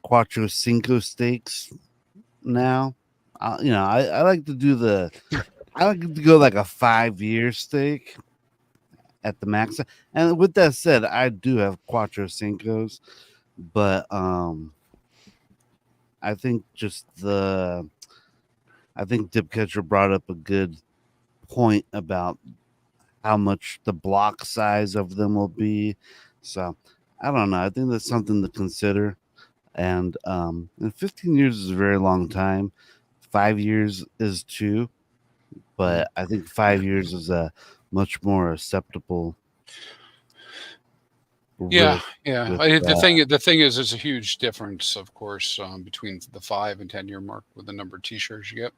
Quattro Cinco stakes now. I like to do I like to go like a 5-year stake, at the max. And with that said, I do have Quattro Cinco's, but I think I think Dip Catcher brought up a good point about how much the block size of them will be. So I don't know. I think that's something to consider. And 15 years is a very long time. 5 years is too, but I think 5 years is a much more acceptable. Yeah, risk yeah. with The thing is, there's a huge difference, of course, between the 5 and 10 year mark with the number of t-shirts you get,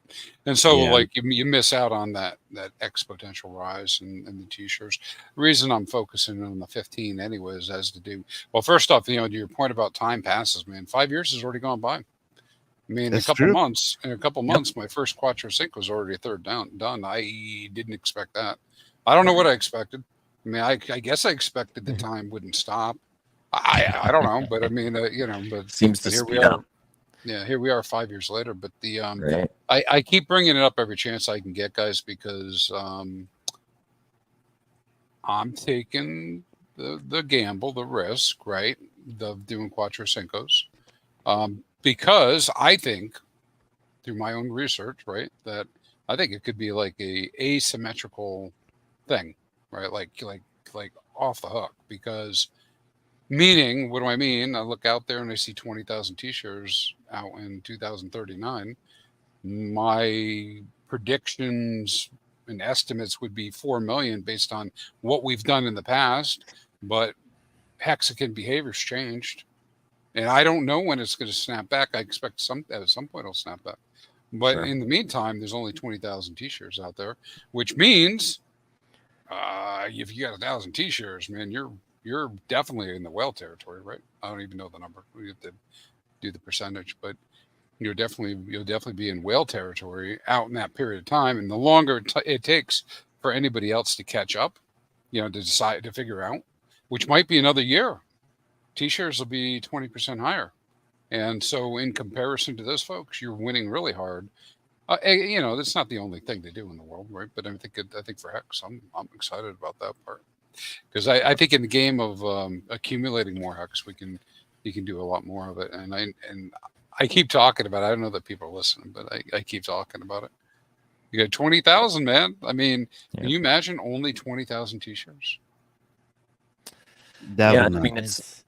and so Yeah. like you miss out on that exponential rise in the t-shirts. The reason I'm focusing on the 15 anyways has to do, well, first off, to your point about time passes, man. 5 years has already gone by. I mean, That's true. in a couple months, my first Quattro Cinco was already a third done. I didn't expect that. I don't know what I expected. I mean, I guess I expected the time wouldn't stop. I don't know, but I mean, but Seems to here we speed are. up, Yeah, here we are 5 years later. But right? I keep bringing it up every chance I can get, guys, because I'm taking the gamble, the risk, right, of doing Quattro Cinco's, because I think through my own research, right, that I think it could be like a asymmetrical thing, right, like off the hook, because meaning, what do I mean? I look out there and I see 20,000 t-shirts out in 2039. My predictions and estimates would be 4 million based on what we've done in the past, but Mexican behavior's changed, and I don't know when it's going to snap back. I expect at some point it'll snap back, but Sure. in the meantime, there's only 20,000 t-shirts out there, which means if you got 1,000 t-shirts, man, you're definitely in the whale territory, right? I don't even know the number. We have to do the percentage, but you'll definitely be in whale territory out in that period of time. And the longer it takes for anybody else to catch up, to decide to figure out, which might be another year, t-shirts will be 20% higher. And so in comparison to those folks, you're winning really hard. That's not the only thing they do in the world, right? But I think for Hex, I'm excited about that part, because I think in the game of accumulating more Hex, you can do a lot more of it. And I keep talking about it. I don't know that people are listening, but I keep talking about it. You got 20,000, man. I mean, can you imagine only 20,000 t-shirts? Yeah, I mean, it's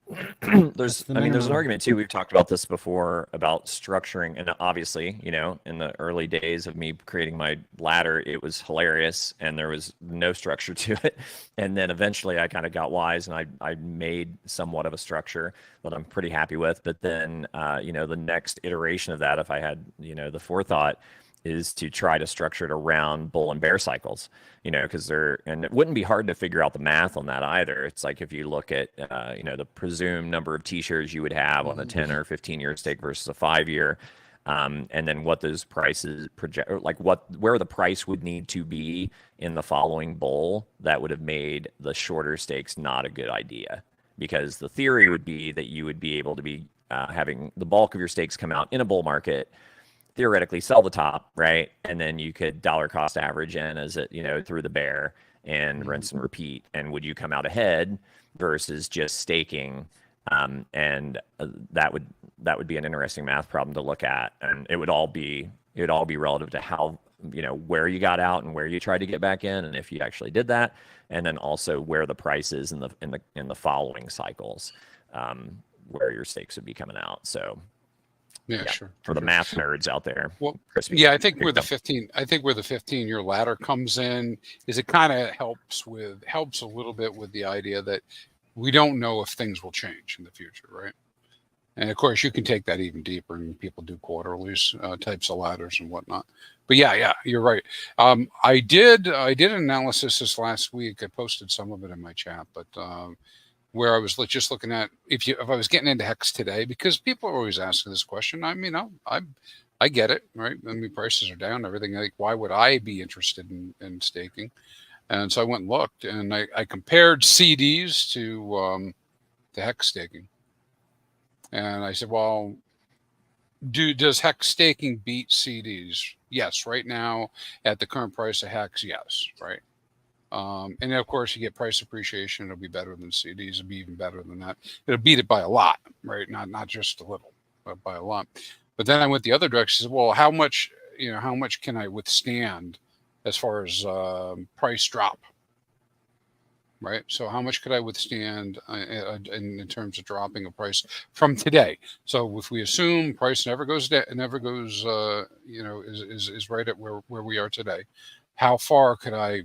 there's an argument too. We've talked about this before about structuring, and obviously, in the early days of me creating my ladder, it was hilarious and there was no structure to it. And then eventually I kind of got wise and I made somewhat of a structure that I'm pretty happy with. But then, the next iteration of that, if I had, the forethought, is to try to structure it around bull and bear cycles, because and it wouldn't be hard to figure out the math on that either. It's like if you look at, the presumed number of t-shirts you would have on a 10 or 15 year stake versus a 5 year, and then what those prices project, like where the price would need to be in the following bull, that would have made the shorter stakes not a good idea, because the theory would be that you would be able to be having the bulk of your stakes come out in a bull market, theoretically sell the top, right? And then you could dollar cost average in as it, through the bear and rinse and repeat. And would you come out ahead versus just staking? And that would be an interesting math problem to look at. And it would all be relative to how, where you got out and where you tried to get back in, and if you actually did that, and then also where the price is in the following cycles, where your stakes would be coming out. So Yeah, sure. For the math nerds out there. Well, Crispy, I think where the 15-year ladder comes in is it kind of helps a little bit with the idea that we don't know if things will change in the future, right? And of course, you can take that even deeper, and people do quarterlies types of ladders and whatnot. But yeah, you're right. I did an analysis this last week. I posted some of it in my chat, but where I was just looking at if I was getting into Hex today, because people are always asking this question. I mean, I get it, right? I mean, prices are down, everything. Like, why would I be interested in staking? And so I went and looked, and I compared CDs to Hex staking, and I said, well, does Hex staking beat CDs? Yes, right now at the current price of Hex, yes, right. And then of course, you get price appreciation. It'll be better than CDs. It'll be even better than that. It'll beat it by a lot, right? Not just a little, but by a lot. But then I went the other direction. Well, how much how much can I withstand as far as price drop? Right. So how much could I withstand in terms of dropping a price from today? So if we assume price never goes down, never goes, is right at where we are today, how far could I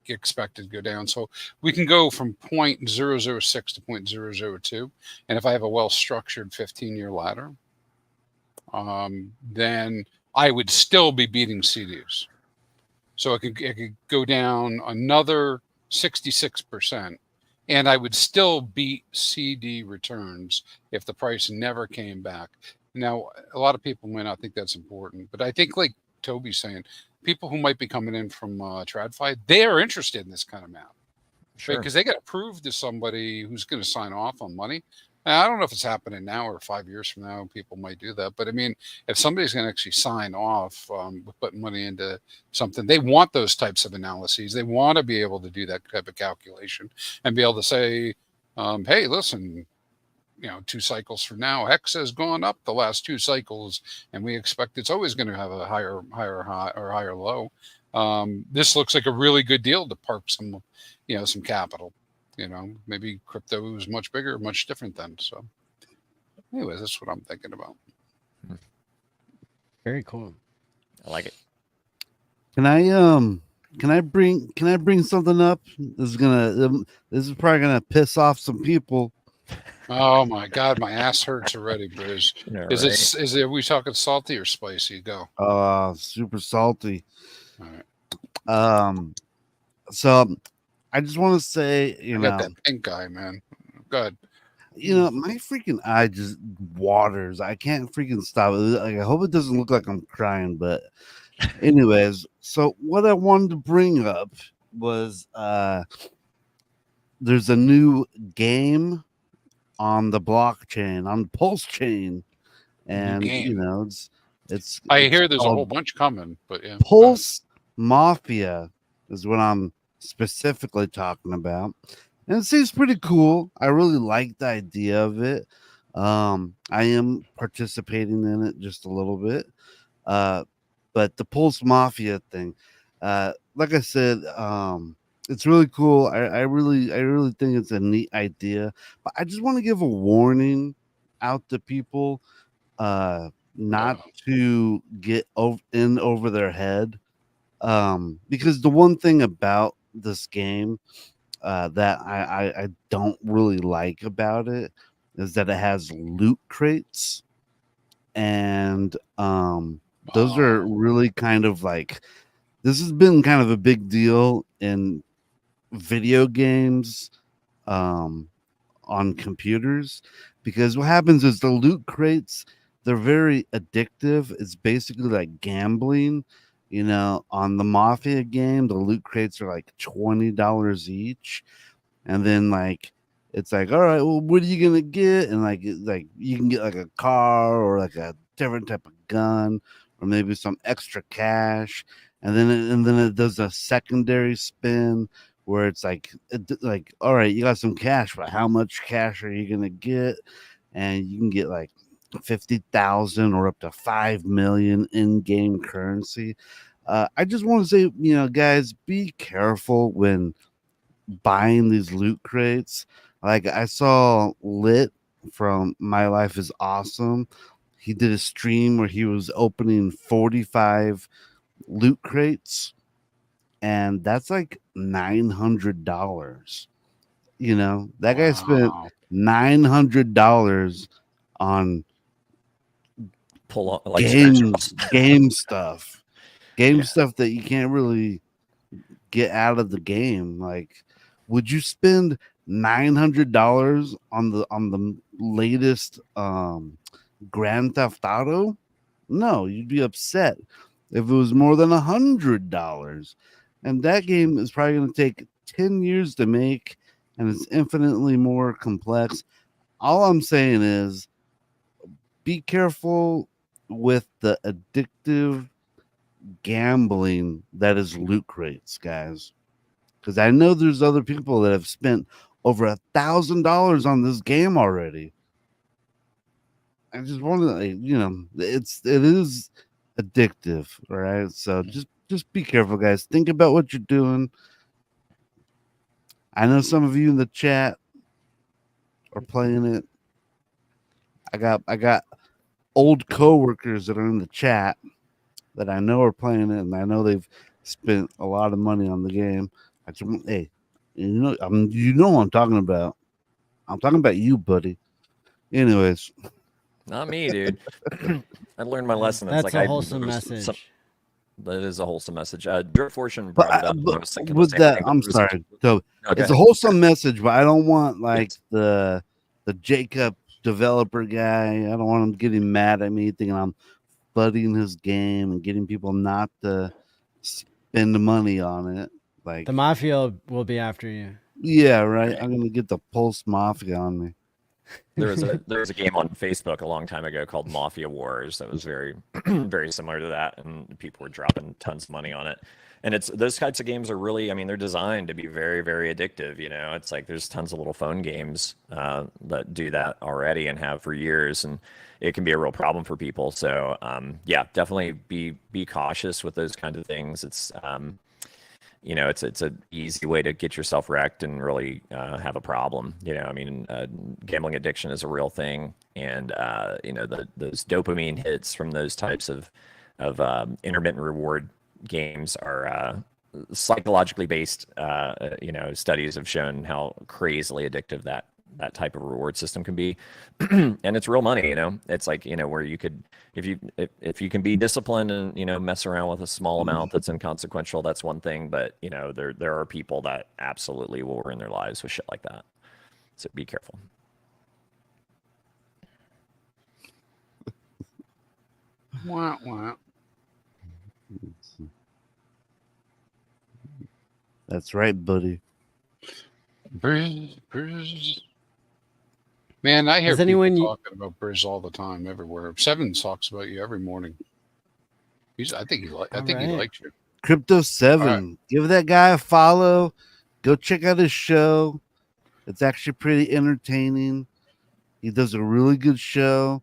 expect it to go down? So we can go from 0.006 to 0.002. And if I have a well-structured 15-year ladder, then I would still be beating CDs. So it could go down another 66%, and I would still beat CD returns if the price never came back. Now, a lot of people may not think that's important, but I think, like Toby's saying, people who might be coming in from TradFi, they are interested in this kind of math, Sure. because they got to prove to somebody who's going to sign off on money. Now, I don't know if it's happening now or 5 years from now, people might do that. But I mean, if somebody's going to actually sign off with putting money into something, they want those types of analyses. They want to be able to do that type of calculation and be able to say, hey, listen, 2 cycles from now, HEX has gone up the last 2 cycles, and we expect it's always going to have a higher high or higher low. This looks like a really good deal to park some capital. Maybe crypto is much bigger, much different then. So anyways, that's what I'm thinking about. Very cool. I like it. Can I bring something up? This is probably gonna piss off some people. Oh my God, my ass hurts already, Briz. Yeah, Is it, are we talking salty or spicy? Go. Super salty. All right. So I just want to say, I got that pink eye, man. Good. My freaking eye just waters. I can't freaking stop it. Like, I hope it doesn't look like I'm crying, but anyways, so what I wanted to bring up was there's a new game on the blockchain, on the Pulse chain, and it's I hear there's a called whole bunch coming, but yeah. Pulse Mafia is what I'm specifically talking about. And it seems pretty cool. I really like the idea of it. I am participating in it just a little bit. But the Pulse Mafia thing, like I said, it's really cool. I really think it's a neat idea. But I just want to give a warning out to people not to get over their head. Because the one thing about this game that I don't really like about it is that it has loot crates, and those are really kind of like, this has been kind of a big deal in video games on computers, because what happens is the loot crates, they're very addictive. It's basically like gambling. On the Mafia game, the loot crates are like $20 each. And then it's like, all right, well, what are you gonna get? And like you can get like a car or like a different type of gun or maybe some extra cash. And then it does a secondary spin where it's like, all right, you got some cash, but how much cash are you gonna get? And you can get like 50,000 or up to 5 million in-game currency. I just want to say, guys, be careful when buying these loot crates. Like, I saw Lit from My Life is Awesome. He did a stream where he was opening 45 loot crates, and that's like $900. That guy spent $900 on game stuff that you can't really get out of the game. Like, would you spend $900 on the latest Grand Theft Auto? No, you'd be upset if it was more than $100. And that game is probably going to take 10 years to make, and it's infinitely more complex. All I'm saying is, be careful with the addictive gambling that is loot crates, guys. because I know there's other people that have spent over $1,000 on this game already. I just want to, you know, it is addictive, all right? So just be careful, guys. Think about what you're doing. I know some of you in the chat are playing it. I got old coworkers that are in the chat that I know are playing it, and I know they've spent a lot of money on the game. I just want, hey, you know what I'm talking about. I'm talking about you, buddy. Anyways, Not me, dude. I learned my lesson. It's That's like a wholesome there was message. that is a wholesome message. Drip Fortune but, brought it up. And I was thinking the with same that, thing, but I'm there was sorry. So Okay. it's a wholesome message, but I don't want like Yes. the Jacob developer guy. I don't want him getting mad at me thinking I'm flooding his game and getting people not to spend money on it. Like The mafia will be after you. yeah, right. I'm gonna get the Pulse Mafia on me. There was a game on Facebook a long time ago called Mafia Wars that was very very similar to that, and people were dropping tons of money on it. And it's those types of games are really, I mean, they're designed to be very very addictive. You know, it's like there's tons of little phone games that do that already and have for years, and it can be a real problem for people. So yeah, definitely be cautious with those kinds of things. It's you know, it's an easy way to get yourself wrecked and really have a problem. You know, I mean, gambling addiction is a real thing, and you know, those dopamine hits from those types of intermittent reward games are psychologically based. You know, studies have shown how crazily addictive that type of reward system can be, and it's real money. You know, it's like, you know, where you could, if you can be disciplined and, you know, mess around with a small amount that's inconsequential, that's one thing. But, you know, there are people that absolutely will ruin their lives with shit like that. So be careful. Wah, wah. That's right, buddy. Briz. Man, I hear Has people anyone talking about Briz all the time, everywhere. Seven talks about you every morning. I think he Alright. likes you. Crypto 7. Give that guy a follow. Go check out his show. It's actually pretty entertaining. He does a really good show.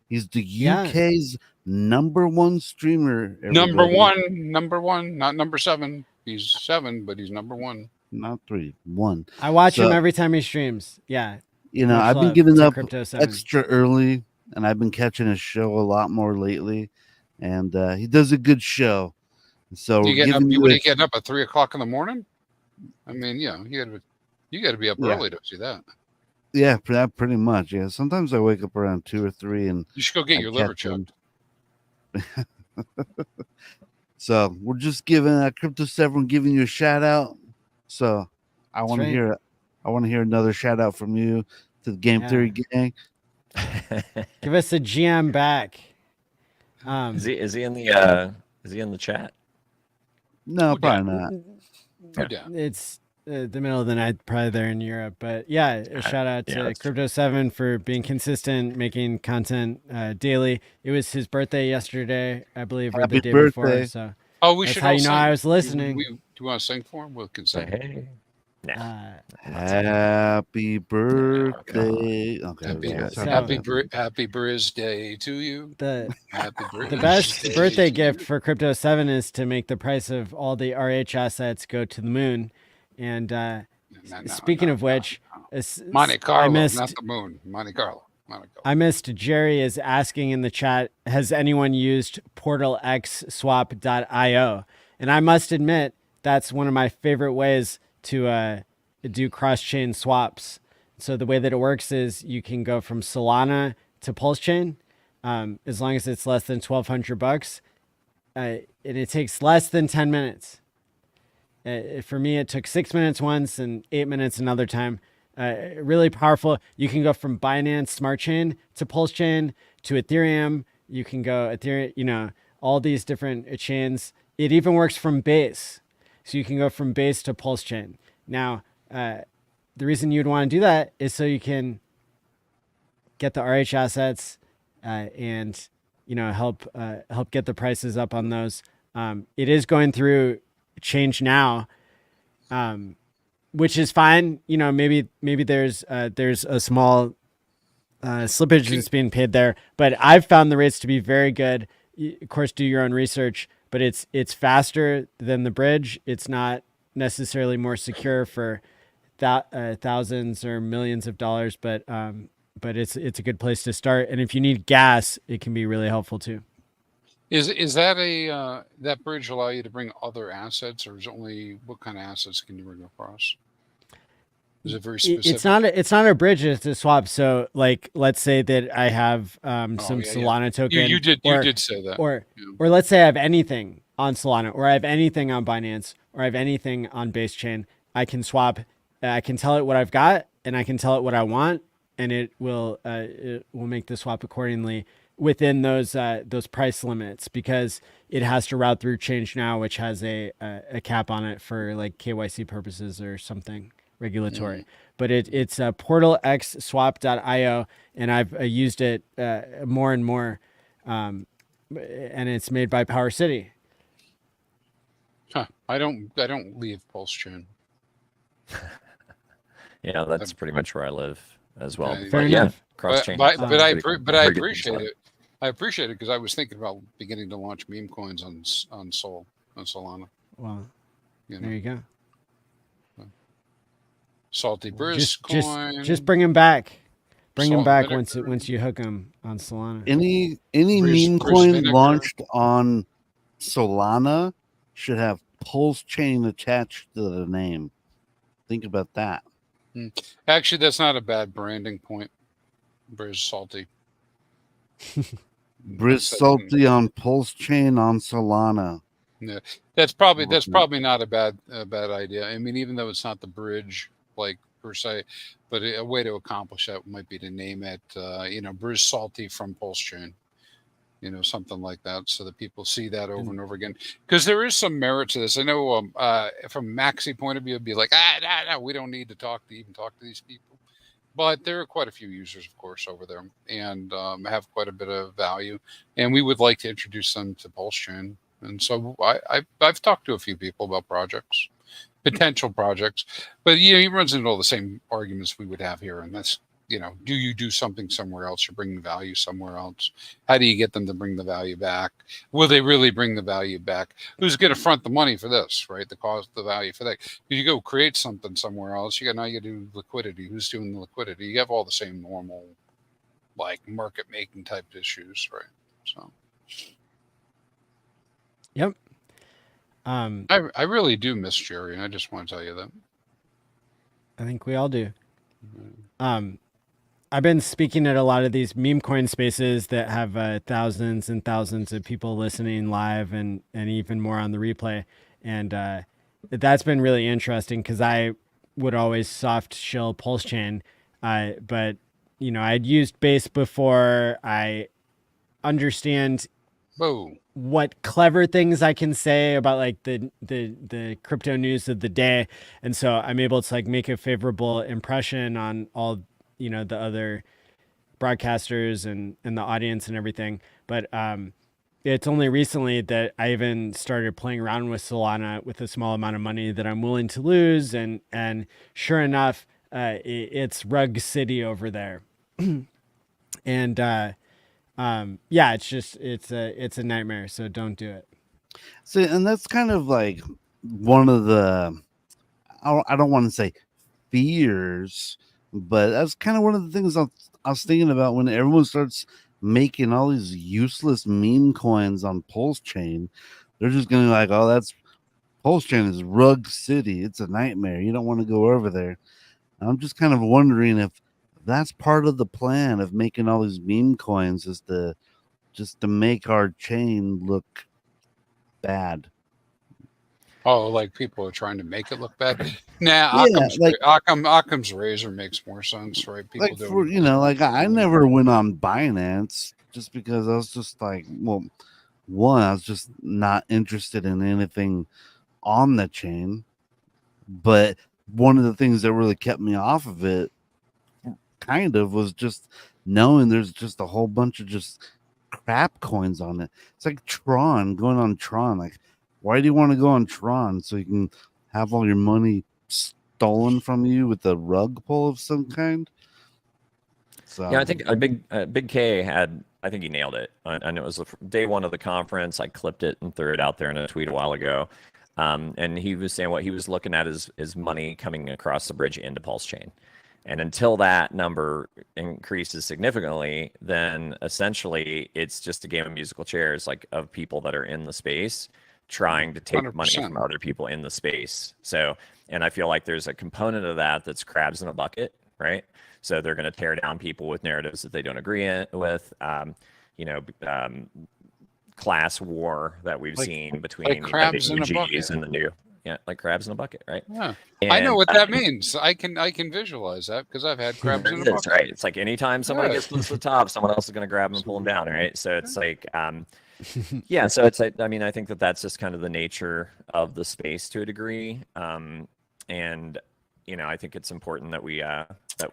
He's the Yeah. UK's #1 streamer. Number everybody. one, not number 7. He's 7, but he's number 1. Not 3, 1. I watch him So- every time he streams. Yeah. You know, Much I've been love getting to up Crypto 7. extra early, and I've been catching his show a lot more lately. And he does a good show. So You we're getting up? giving What are you you getting up at 3:00 in the morning? I mean, yeah, you got to be up Yeah. early to see that. yeah, pretty much. Yeah, sometimes I wake up around 2 or 3, and You should go get I your liver catch him. checked. So we're just giving Crypto 7 giving you a shout out. So I want right. to hear another shout out from you to the Game Yeah. Theory gang. Give us a GM back. Is he in the chat? No, Oh, probably not. Oh, yeah. It's the middle of the night, probably there in Europe. But yeah, a shout out Yeah, to that's true. Crypto 7 for being consistent, making content daily. It was his birthday yesterday, I believe, or Happy the day before. birthday. So Oh, we That's should how all you know sing. I was listening. Do you want to sing for him? We can Say sing. hey. Nah. Happy birthday. Okay, Happy, yeah, sorry So- about that. happy Briz Day to you. the Happy Briz the best Day birthday to gift you. for Crypto 7 is to make the price of all the RH assets go to the moon. And No, speaking no, of no, which, no. Monte Carlo, I missed not the moon. Monte Carlo. I missed Jerry is asking in the chat, has anyone used portalxswap.io? And I must admit, that's one of my favorite ways to do cross-chain swaps. So the way that it works is you can go from Solana to Pulse Chain, as long as it's less than $1,200, and it takes less than 10 minutes. For me, it took 6 minutes once and 8 minutes another time. Really powerful. You can go from Binance Smart Chain to Pulse Chain to Ethereum. You can go Ethereum, you know, all these different chains. It even works from Base. So you can go from Base to Pulse Chain. Now, the reason you'd want to do that is so you can get the RH assets and, you know, help get the prices up on those. It is going through change now. which is fine. You know, maybe there's a small slippage that's being paid there, but I've found the rates to be very good. Of course, do your own research, but it's faster than the bridge. It's not necessarily more secure for thousands or millions of dollars, but it's a good place to start. And if you need gas, it can be really helpful too. Is that a that bridge allow you to bring other assets, or is it only what kind of assets can you bring across? Is it very specific? It's not a bridge, it's a swap. So like, let's say that I have some Solana token. You did say that. Or let's say I have anything on Solana, or I have anything on Binance, or I have anything on Base Chain. I can swap. I can tell it what I've got, and I can tell it what I want, and it will make the swap accordingly within those price limits, because it has to route through Change Now, which has a cap on it for like KYC purposes or something regulatory. But it's portalxswap.io, and I've used it more and more, and it's made by Power City. Huh. I don't leave Pulse Chain. Yeah, that's pretty much where I live as well. Fair enough. Cross chain. But I appreciate it. I appreciate it because I was thinking about beginning to launch meme coins on Solana. Well, You know, there you go. Salty Briz coin. Just bring them back. Bring them Salt back vinegar. once you hook them on Solana. Any Briz meme coin vinegar. launched on Solana should have Pulse Chain attached to the name. Think about that. Actually, that's not a bad branding point. Briz Salty. Brisology on Pulse Chain on Solana. Yeah, that's probably not a bad idea. I mean, even though it's not the bridge like per se, but a way to accomplish that might be to name it, Briz Salty from Pulse Chain, something like that, so that people see that over and over again. Because there is some merit to this. I know from Maxi point of view, it'd be like, no, we don't need to talk to these people. But there are quite a few users, of course, over there, and have quite a bit of value. And we would like to introduce them to Pulse Chain. And so I've talked to a few people about potential projects. But he runs into all the same arguments we would have here, and that's do you do something somewhere else? You're bringing value somewhere else. How do you get them to bring the value back? Will they really bring the value back? Who's going to front the money for this, right? The cost, the value for that. If you go create something somewhere else, now you do liquidity. Who's doing the liquidity? You have all the same normal, like market making type issues, right? So. Yep. I really do miss Jerry, and I just want to tell you that. I think we all do. I've been speaking at a lot of these meme coin spaces that have thousands and thousands of people listening live and even more on the replay. And that's been really interesting because I would always soft shill Pulse Chain. But, I'd used Base before. I understand what clever things I can say about like the crypto news of the day. And so I'm able to like make a favorable impression on all the other broadcasters and the audience and everything. But it's only recently that I even started playing around with Solana with a small amount of money that I'm willing to lose. And sure enough, it's Rug City over there. And it's a nightmare. So don't do it. See, and that's kind of like one of the, I don't want to say fears, but that's kind of one of the things I was thinking about when everyone starts making all these useless meme coins on Pulse Chain. They're just going to be like, oh, that's Pulse Chain is Rug City. It's a nightmare. You don't want to go over there. I'm just kind of wondering if that's part of the plan of making all these meme coins is just to make our chain look bad. Oh, like people are trying to make it look bad. Nah, Occam's razor makes more sense, right? People I never went on Binance just because I was just like, well, one, I was just not interested in anything on the chain. But one of the things that really kept me off of it kind of was just knowing there's just a whole bunch of just crap coins on it. It's like Tron, going on Tron. Like, why do you want to go on Tron? So you can have all your money stolen from you with a rug pull of some kind. So Yeah, I think Big K had. I think he nailed it. And it was day one of the conference. I clipped it and threw it out there in a tweet a while ago. And he was saying what he was looking at is money coming across the bridge into Pulse Chain. And until that number increases significantly, then essentially it's just a game of musical chairs, like of people that are in the space trying to take money 100%. from other people in the space. So, and I feel like there's a component of that that's crabs in a bucket, right? So they're going to tear down people with narratives that they don't agree with. Class war that we've seen between crabs the in a OGs bucket. and the new. Yeah, like crabs in a bucket, right? Yeah, and, I know what that means. I can visualize that because I've had crabs in a That's bucket. right. It's like anytime somebody Yeah. gets to the top, someone else is going to grab them and pull them down, right? So it's like, yeah. So it's like, I mean, I think that that's just kind of the nature of the space to a degree, and I think it's important that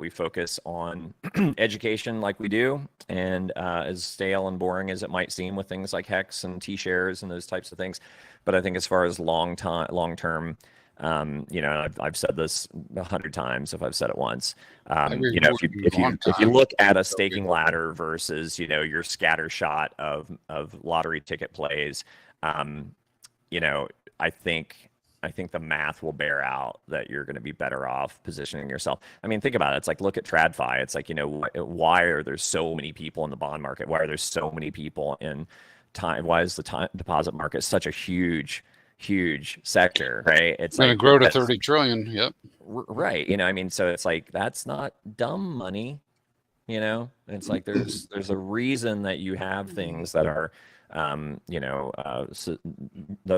we focus on education like we do, and as stale and boring as it might seem with things like HEX and T-shares and those types of things, but I think as far as long term, I've said this 100 times if I've said it once. If you look at a staking ladder versus your scatter shot of lottery ticket plays, I think the math will bear out that you're going to be better off positioning yourself. I mean, think about it. It's like, look at TradFi. It's like, why are there so many people in the bond market? Why are there so many people in time? Why is the time deposit market such a huge sector, right? It's going to like, grow to 30 trillion. Yep. Right. I mean, so it's like, that's not dumb money. It's like, there's a reason that you have things that are, that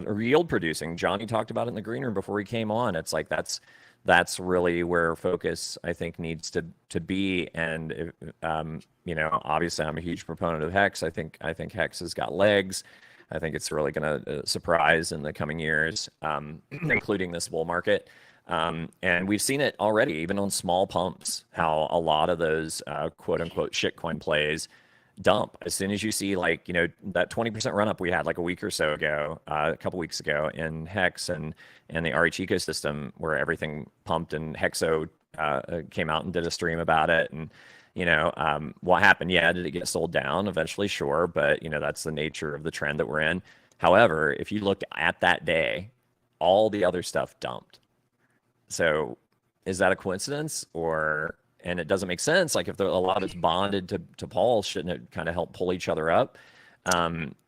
are yield producing. Johnny talked about it in the green room before he came on. It's like that's really where focus, I think, needs to be. And obviously, I'm a huge proponent of HEX. I think HEX has got legs. I think it's really going to surprise in the coming years, including this bull market. And we've seen it already, even on small pumps, how a lot of those quote unquote shitcoin plays dump as soon as you see that 20% run up we had like a week or so ago, a couple weeks ago in HEX and the RH ecosystem, where everything pumped, and Hexo came out and did a stream about it. And what happened? Yeah, did it get sold down eventually? Sure, but that's the nature of the trend that we're in. However, if you look at that day, all the other stuff dumped. So is that a coincidence? And it doesn't make sense. Like, if a lot of it's bonded to Paul, shouldn't it kind of help pull each other up?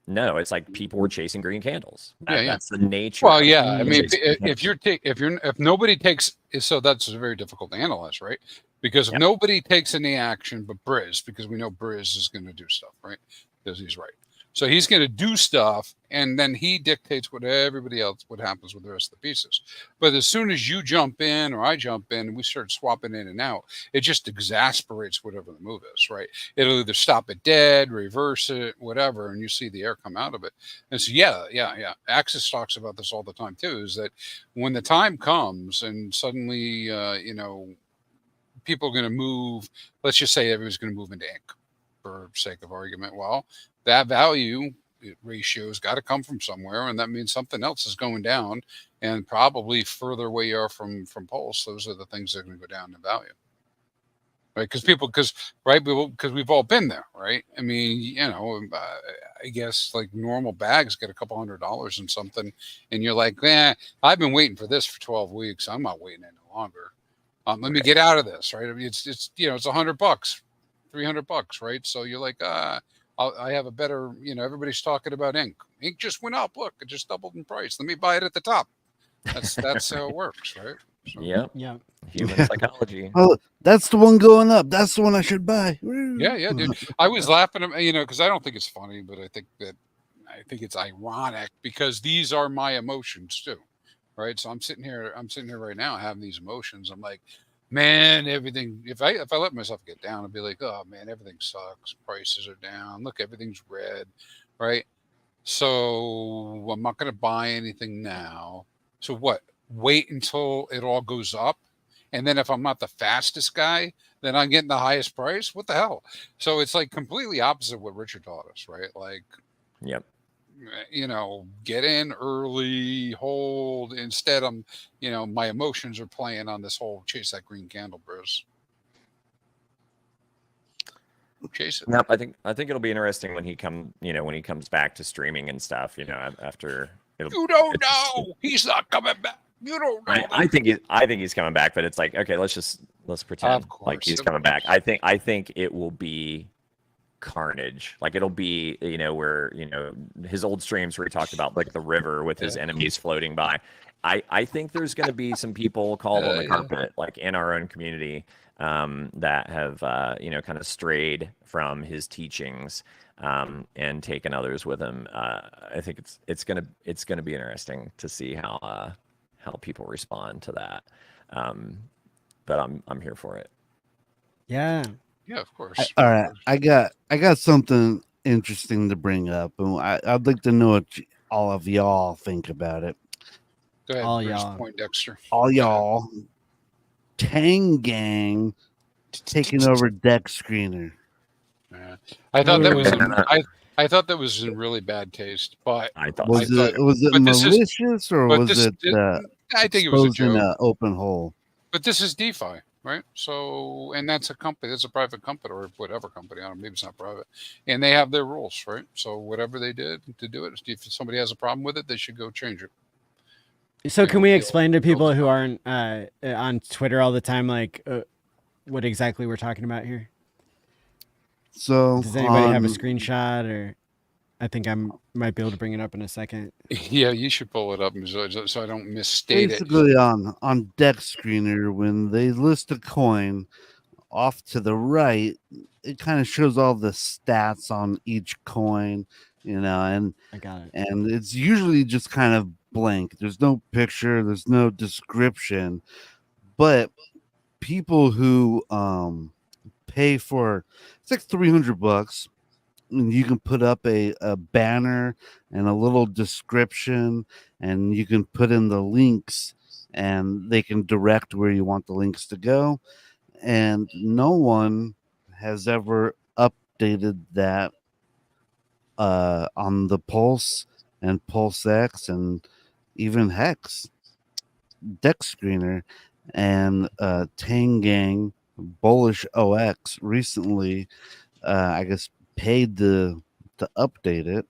No, it's like people were chasing green candles. That's the nature. Well, yeah. I mean, if nobody takes, so that's very difficult to analyze, right? Because if nobody takes any action but Briz, because we know Briz is going to do stuff, right? Because he's right. So he's going to do stuff, and then he dictates what happens with the rest of the pieces. But as soon as you jump in or I jump in and we start swapping in and out, it just exasperates whatever the move is, right? It'll either stop it dead, reverse it, whatever, and you see the air come out of it. And so, yeah. Axis talks about this all the time too, is that when the time comes and suddenly, people are going to move, let's just say everybody's going to move into ink for sake of argument. Well, that value ratio has got to come from somewhere, and that means something else is going down, and probably further away you are from Pulse, those are the things that are going to go down in value, right? Because we've all been there, right? I mean, I guess like normal bags get a couple $100 and something, and you're like, I've been waiting for this for 12 weeks. I'm not waiting any longer. Let me get out of this, right? I mean, it's it's $100, $300, right? So you're like, I have a better, everybody's talking about ink. Ink just went up. Look, it just doubled in price. Let me buy it at the top. That's how it works, right? So, Yeah. Human psychology. Oh, that's the one going up. That's the one I should buy. Yeah, dude. I was laughing, because I don't think it's funny, but I think it's ironic because these are my emotions too, right? So I'm sitting here right now having these emotions. I'm like, man, everything. If I let myself get down, I'd be like, oh man, everything sucks. Prices are down. Look, everything's red, right? So I'm not going to buy anything now. So what? Wait until it all goes up, and then if I'm not the fastest guy, then I'm getting the highest price. What the hell? So it's like completely opposite what Richard taught us, right? Like, Yep. get in early, hold. Instead, my emotions are playing on this whole chase that green candle, bros. Chase it. Yep, I think it'll be interesting when he comes back to streaming and stuff. After You don't know. He's not coming back. You don't know. I think he's coming back, but it's like, okay, let's pretend like he's coming back. I think it will be carnage. Like it'll be where his old streams where he talked about like the river with his enemies floating by. I think there's going to be some people called on the carpet, like in our own community, that have kind of strayed from his teachings and taken others with him. I think it's gonna be interesting to see how people respond to that. But I'm here for it. Yeah. Yeah, of course. All right, I got something interesting to bring up, and I'd like to know what all of y'all think about it. Go ahead, All Bruce y'all. Poindexter. All y'all, Tang Gang taking over Deck Screener. Yeah. I thought that was I thought that was in really bad taste, but I thought Was it but this is- malicious or but was this- it I think it was a exposing joke. an open hole? But this is DeFi, right? So, and that's a company, that's a private company or whatever company. I don't know, maybe it's not private. And they have their rules, right? So whatever they did to do it, if somebody has a problem with it, they should go change it. So can we feel- explain to feel people the who aren't on Twitter all the time, like what exactly we're talking about here? So Does anybody have a on- screenshot, or I think I might be able to bring it up in a second. Yeah, you should pull it up so I don't misstate it. basically on Deck Screener, when they list a coin off to the right, it kind of shows all the stats on each coin, and I got it. and it's usually just kind of blank. There's no picture, there's no description, but people who pay for, it's like $300, and you can put up a banner and a little description, and you can put in the links, and they can direct where you want the links to go. And no one has ever updated that on the Pulse and Pulse X and even Hex Deck Screener. And Tang Gang Bullish OX recently, I guess, paid to update it,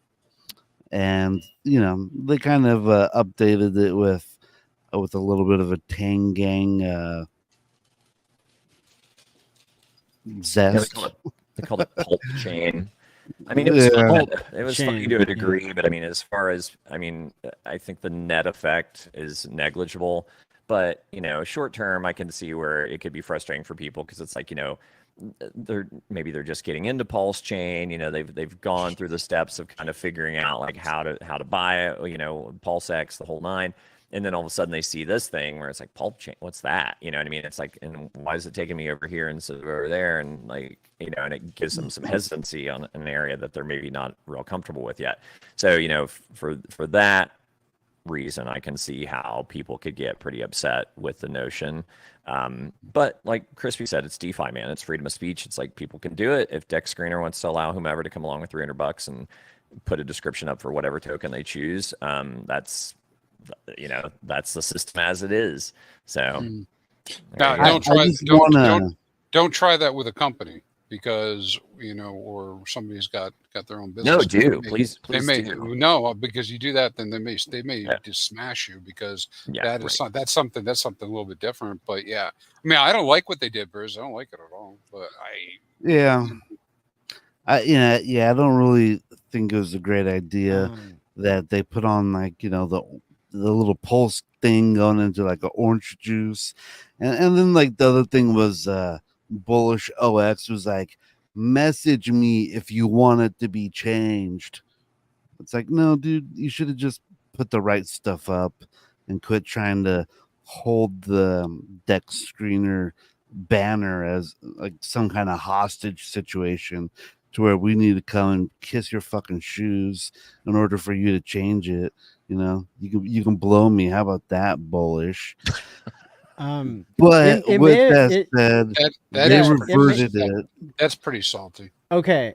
and they kind of updated it with a little bit of a Tang Gang zest. They called it pulp chain. I mean, it was funny to a degree, but I mean, as far as I think the net effect is negligible. But short term, I can see where it could be frustrating for people because it's like they're just getting into Pulse Chain. They've gone through the steps of kind of figuring out like how to buy it. Pulse X, the whole nine. And then all of a sudden they see this thing where it's like Pulp Chain. What's that? You know what I mean? It's like, and why is it taking me over here instead of over there? And like, and it gives them some hesitancy on an area that they're maybe not real comfortable with yet. So, for that reason, I can see how people could get pretty upset with the notion. But like Crispy said, it's DeFi, man. It's freedom of speech. It's like people can do it. If Deck Screener wants to allow whomever to come along with $300 and put a description up for whatever token they choose, that's the system as it is. So Now, don't try that with a company because or somebody's got their own business. Please they may do. no, because you do that, then they may just smash you because that's something a little bit different. But yeah, I mean, I don't like what they did, Bruce. I don't like it at all. But I don't really think it was a great idea that they put on like the little pulse thing going into like an orange juice, and then like the other thing was Bullish OX was like, message me if you want it to be changed. It's like, no, dude, you should have just put the right stuff up and quit trying to hold the Deck Screener banner as like some kind of hostage situation to where we need to come and kiss your fucking shoes in order for you to change it. You can blow me. How about that, Bullish? But with that said, they reverted it. That's pretty salty. Okay,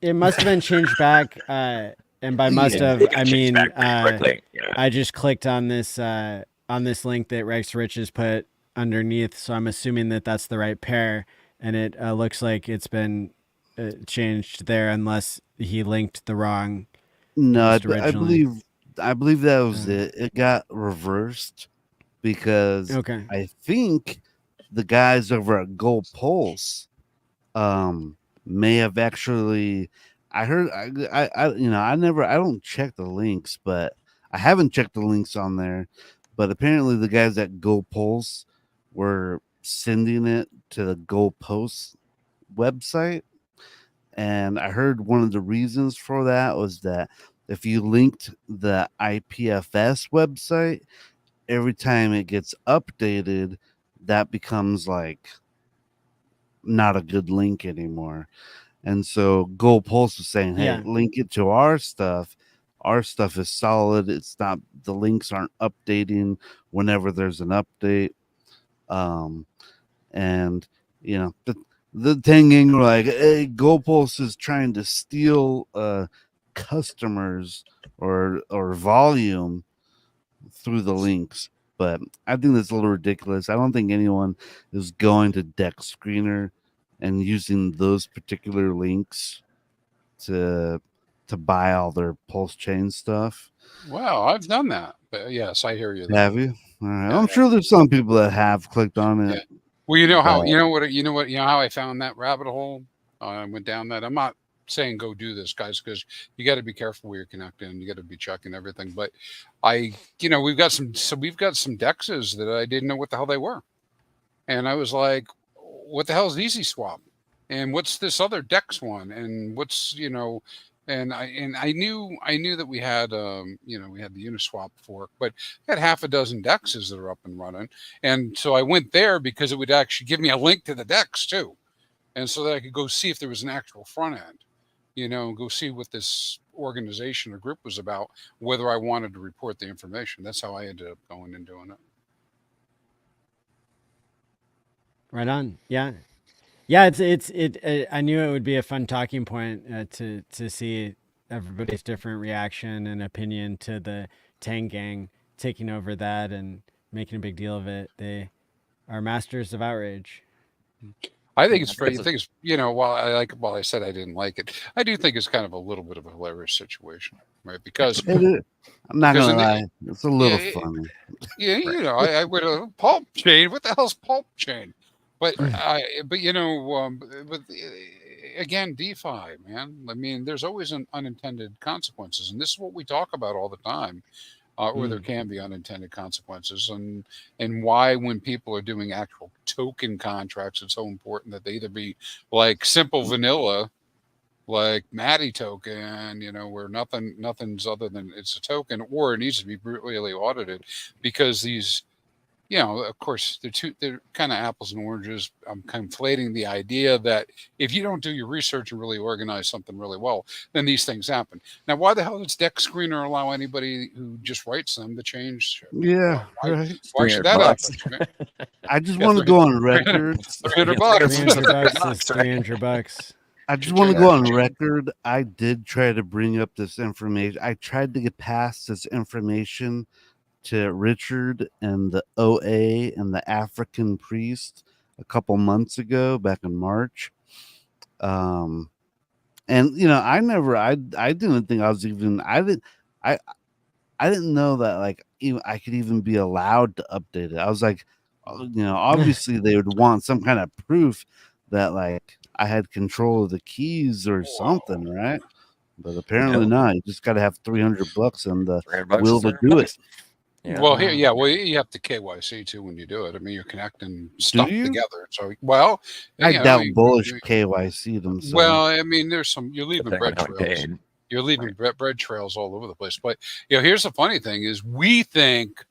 it must have been changed back, and and by must Yeah. have, It got I changed mean, back pretty quickly. Yeah. I just clicked on this link that Rex Rich has put underneath, so I'm assuming that that's the right pair, and it looks like it's been changed there, unless he linked the wrong No, post originally. I believe that was Uh, it. It got reversed because Okay. I think the guys over at Gold Pulse may have actually. I heard I don't check the links, but I haven't checked the links on there. But apparently the guys at Gold Pulse were sending it to the Gold Post website. And I heard one of the reasons for that was that if you linked the IPFS website, every time it gets updated, that becomes like not a good link anymore. And so Gold Pulse was saying, hey, Yeah. link it to our stuff. Our stuff is solid. It's not, the links aren't updating whenever there's an update. And you know, the Tengang were like, hey, Gold Pulse is trying to steal customers or volume through the links. But I think that's a little ridiculous. I don't think anyone is going to Deck Screener and using those particular links to buy all their Pulse Chain stuff. Well, I've done that, but yes, I hear you. There. Have you? All right. Yeah, I'm sure there's some people that have clicked on it. Yeah. Well, you know how But- you know how I found that rabbit hole. I went down that. I'm not saying go do this, guys, because you got to be careful where you're connecting. And you got to be checking everything. But we've got some dexes that I didn't know what the hell they were, and I was like, what the hell is Easy Swap, and what's this other dex one, and what's and I knew that we had we had the Uniswap fork, but I had half a dozen dexes that are up and running, and so I went there because it would actually give me a link to the dex too, and so that I could go see if there was an actual front end, go see what this organization or group was about, whether I wanted to report the information. That's how I ended up going and doing it. Right on. Yeah. Yeah, I knew it would be a fun talking point to see everybody's different reaction and opinion to the Tang Gang taking over that and making a big deal of it. They are masters of outrage. I think it's pretty. I think it's while I said I didn't like it, I do think it's kind of a little bit of a hilarious situation, right? Because I'm not Because gonna in the- lie, it's a little Yeah, funny. yeah, I would pulp chain. What the hell's pulp chain? But again, DeFi, man. I mean, there's always unintended consequences, and this is what we talk about all the time. Or there can be unintended consequences, and why when people are doing actual token contracts, it's so important that they either be like simple vanilla, like Matty token, where nothing's other than it's a token, or it needs to be really audited, because these, of course, they're kind of apples and oranges. I'm conflating the idea that if you don't do your research and really organize something really well, then these things happen. Now, why the hell does Deck Screener allow anybody who just writes them to change? Yeah, Why, right. why should that happen? I just Yeah, want to go on record. $300. 300 bucks is 300 bucks. I just want to go on record. I did try to bring up this information. I tried to get past this information to Richard and the OA and the African priest a couple months ago, back in March. And I didn't think I was even, I didn't know that like even I could even be allowed to update it. I was like, obviously they would want some kind of proof that like I had control of the keys or something, right? But apparently not. You just got to have $300 and the will to do it. Yeah. Well, you have to KYC too when you do it. I mean, you're connecting stuff you? together. So, I doubt Bullish KYC themselves. Well, I mean, you're leaving They're bread not trails. paid. You're leaving bread trails all over the place. But here's the funny thing: is we think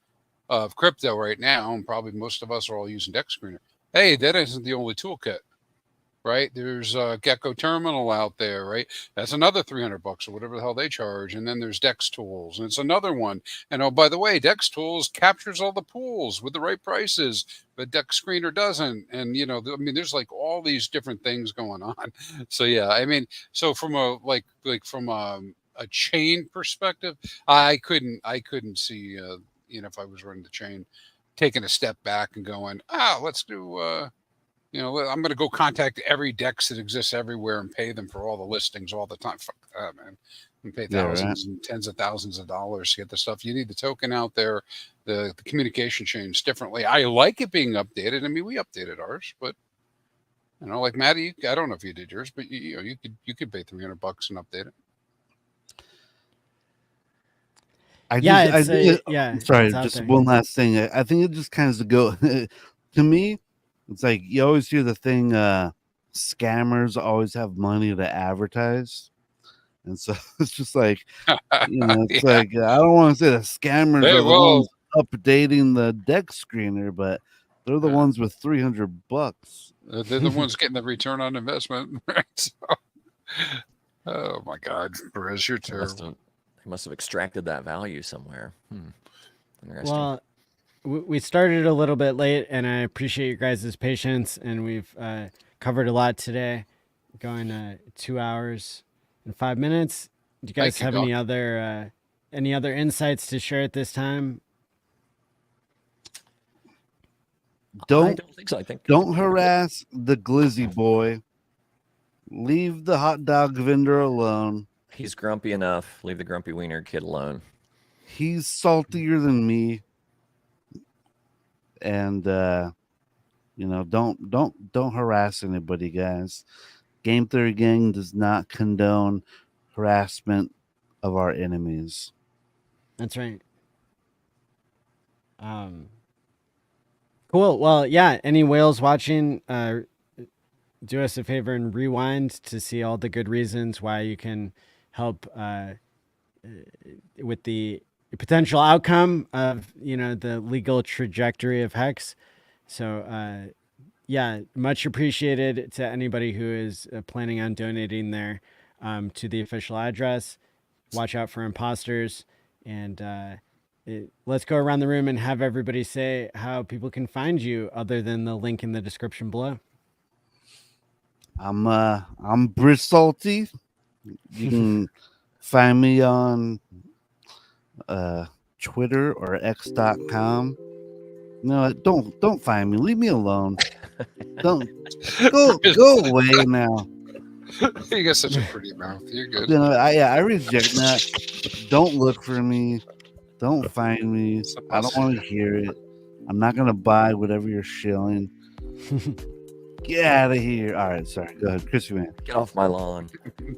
of crypto right now, and probably most of us are all using Dex Screener. Hey, that isn't the only toolkit, right? There's a Gecko Terminal out there, right? That's another $300 or whatever the hell they charge. And then there's Dex Tools, and it's another one. And oh, by the way, Dex Tools captures all the pools with the right prices, but Dex Screener doesn't. And there's like all these different things going on. So yeah, I mean, so from a a chain perspective, I couldn't see, if I was running the chain, taking a step back and going, let's do, I'm going to go contact every DEX that exists everywhere and pay them for all the listings all the time. Fuck that, man. And pay Yeah, thousands and tens of thousands of dollars to get the stuff. You need the token out there, the communication chains differently. I like it being updated. I mean, we updated ours, but like Maddie, I don't know if you did yours, but you could pay $300 and update it. Sorry, it's out just there. one last thing. I think it just kind of go to me. It's like you always hear the thing, scammers always have money to advertise. And so it's just like, it's like, I don't want to say the scammers are the ones updating the deck screener, but they're the ones with $300. They're the ones getting the return on investment. Right? So, oh my God, Perez, you're terrible. They must have extracted that value somewhere. Interesting. Well, we started a little bit late, and I appreciate your guys' patience, and we've covered a lot today, going 2 hours and 5 minutes. Do you guys have any other insights to share at this time? I don't think so. Don't harass the glizzy boy. Leave the hot dog vendor alone. He's grumpy enough. Leave the grumpy wiener kid alone. He's saltier than me. And don't harass anybody, guys. Game Theory Gang does not condone harassment of our enemies. That's right. Cool. Well, yeah. Any whales watching, do us a favor and rewind to see all the good reasons why you can help with the potential outcome of the legal trajectory of HEX. So much appreciated to anybody who is planning on donating there to the official address. Watch out for imposters, and let's go around the room and have everybody say how people can find you other than the link in the description below. I'm Brisology. You can find me on Twitter or X.com. No, don't find me. Leave me alone. Don't go away now. You got such a pretty mouth. You're good. I reject that. Don't look for me. Don't find me. I don't want to hear it. I'm not gonna buy whatever you're shilling. Get out of here. All right, sorry. Go ahead, ChrispyMan. Get off my lawn.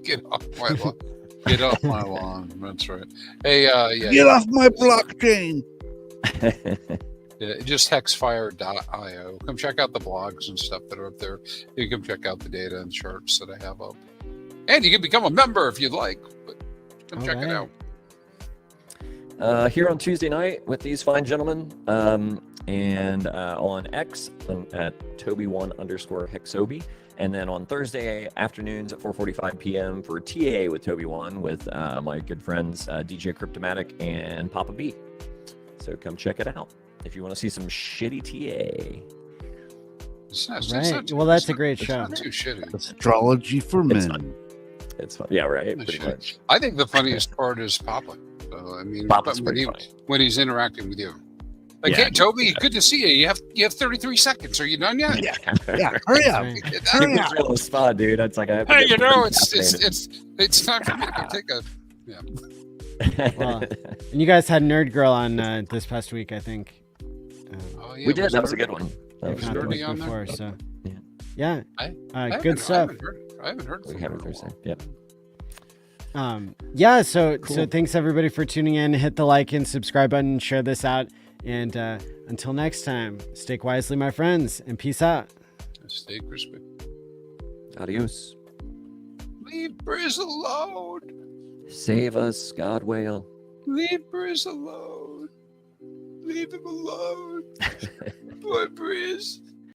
Get off my lawn. Get off my lawn. That's right. Hey, Get off my blockchain. Just hexfire.io. Come check out the blogs and stuff that are up there. You can check out the data and charts that I have up. And you can become a member if you'd like. But come check it out. Here on Tuesday night with these fine gentlemen. And on X at Tobiwan_Hexobi. And then on Thursday afternoons at 4:45 p.m. for TA with Tobiwan with my good friends DJ Cryptomatic and Papa B. So come check it out if you want to see some shitty TA. Well, that's a great show. Not too shitty. Astrology for men. It's fun. Yeah, right. Pretty much. I think the funniest part is Papa. I mean, Papa's pretty funny. When he's interacting with you. Like, hey, Toby, good to see you. You have 33 seconds. Are you done yet? Yeah. Hurry up. Hurry up. On the spot, dude. It's like hey, it's time for me to go take a. Yeah. Well, and you guys had Nerd Girl on this past week, I think. We did. That was a good one. That was the week before, so yeah. Good stuff. I haven't heard. We haven't Thursday. Yep. So thanks everybody for tuning in. Hit the like and subscribe button. Share this out. And until next time, stake wisely, my friends, and peace out. Stay crispy. Adios. Leave Briz alone. Save us, God whale. Leave Briz alone. Leave him alone. Poor Briz.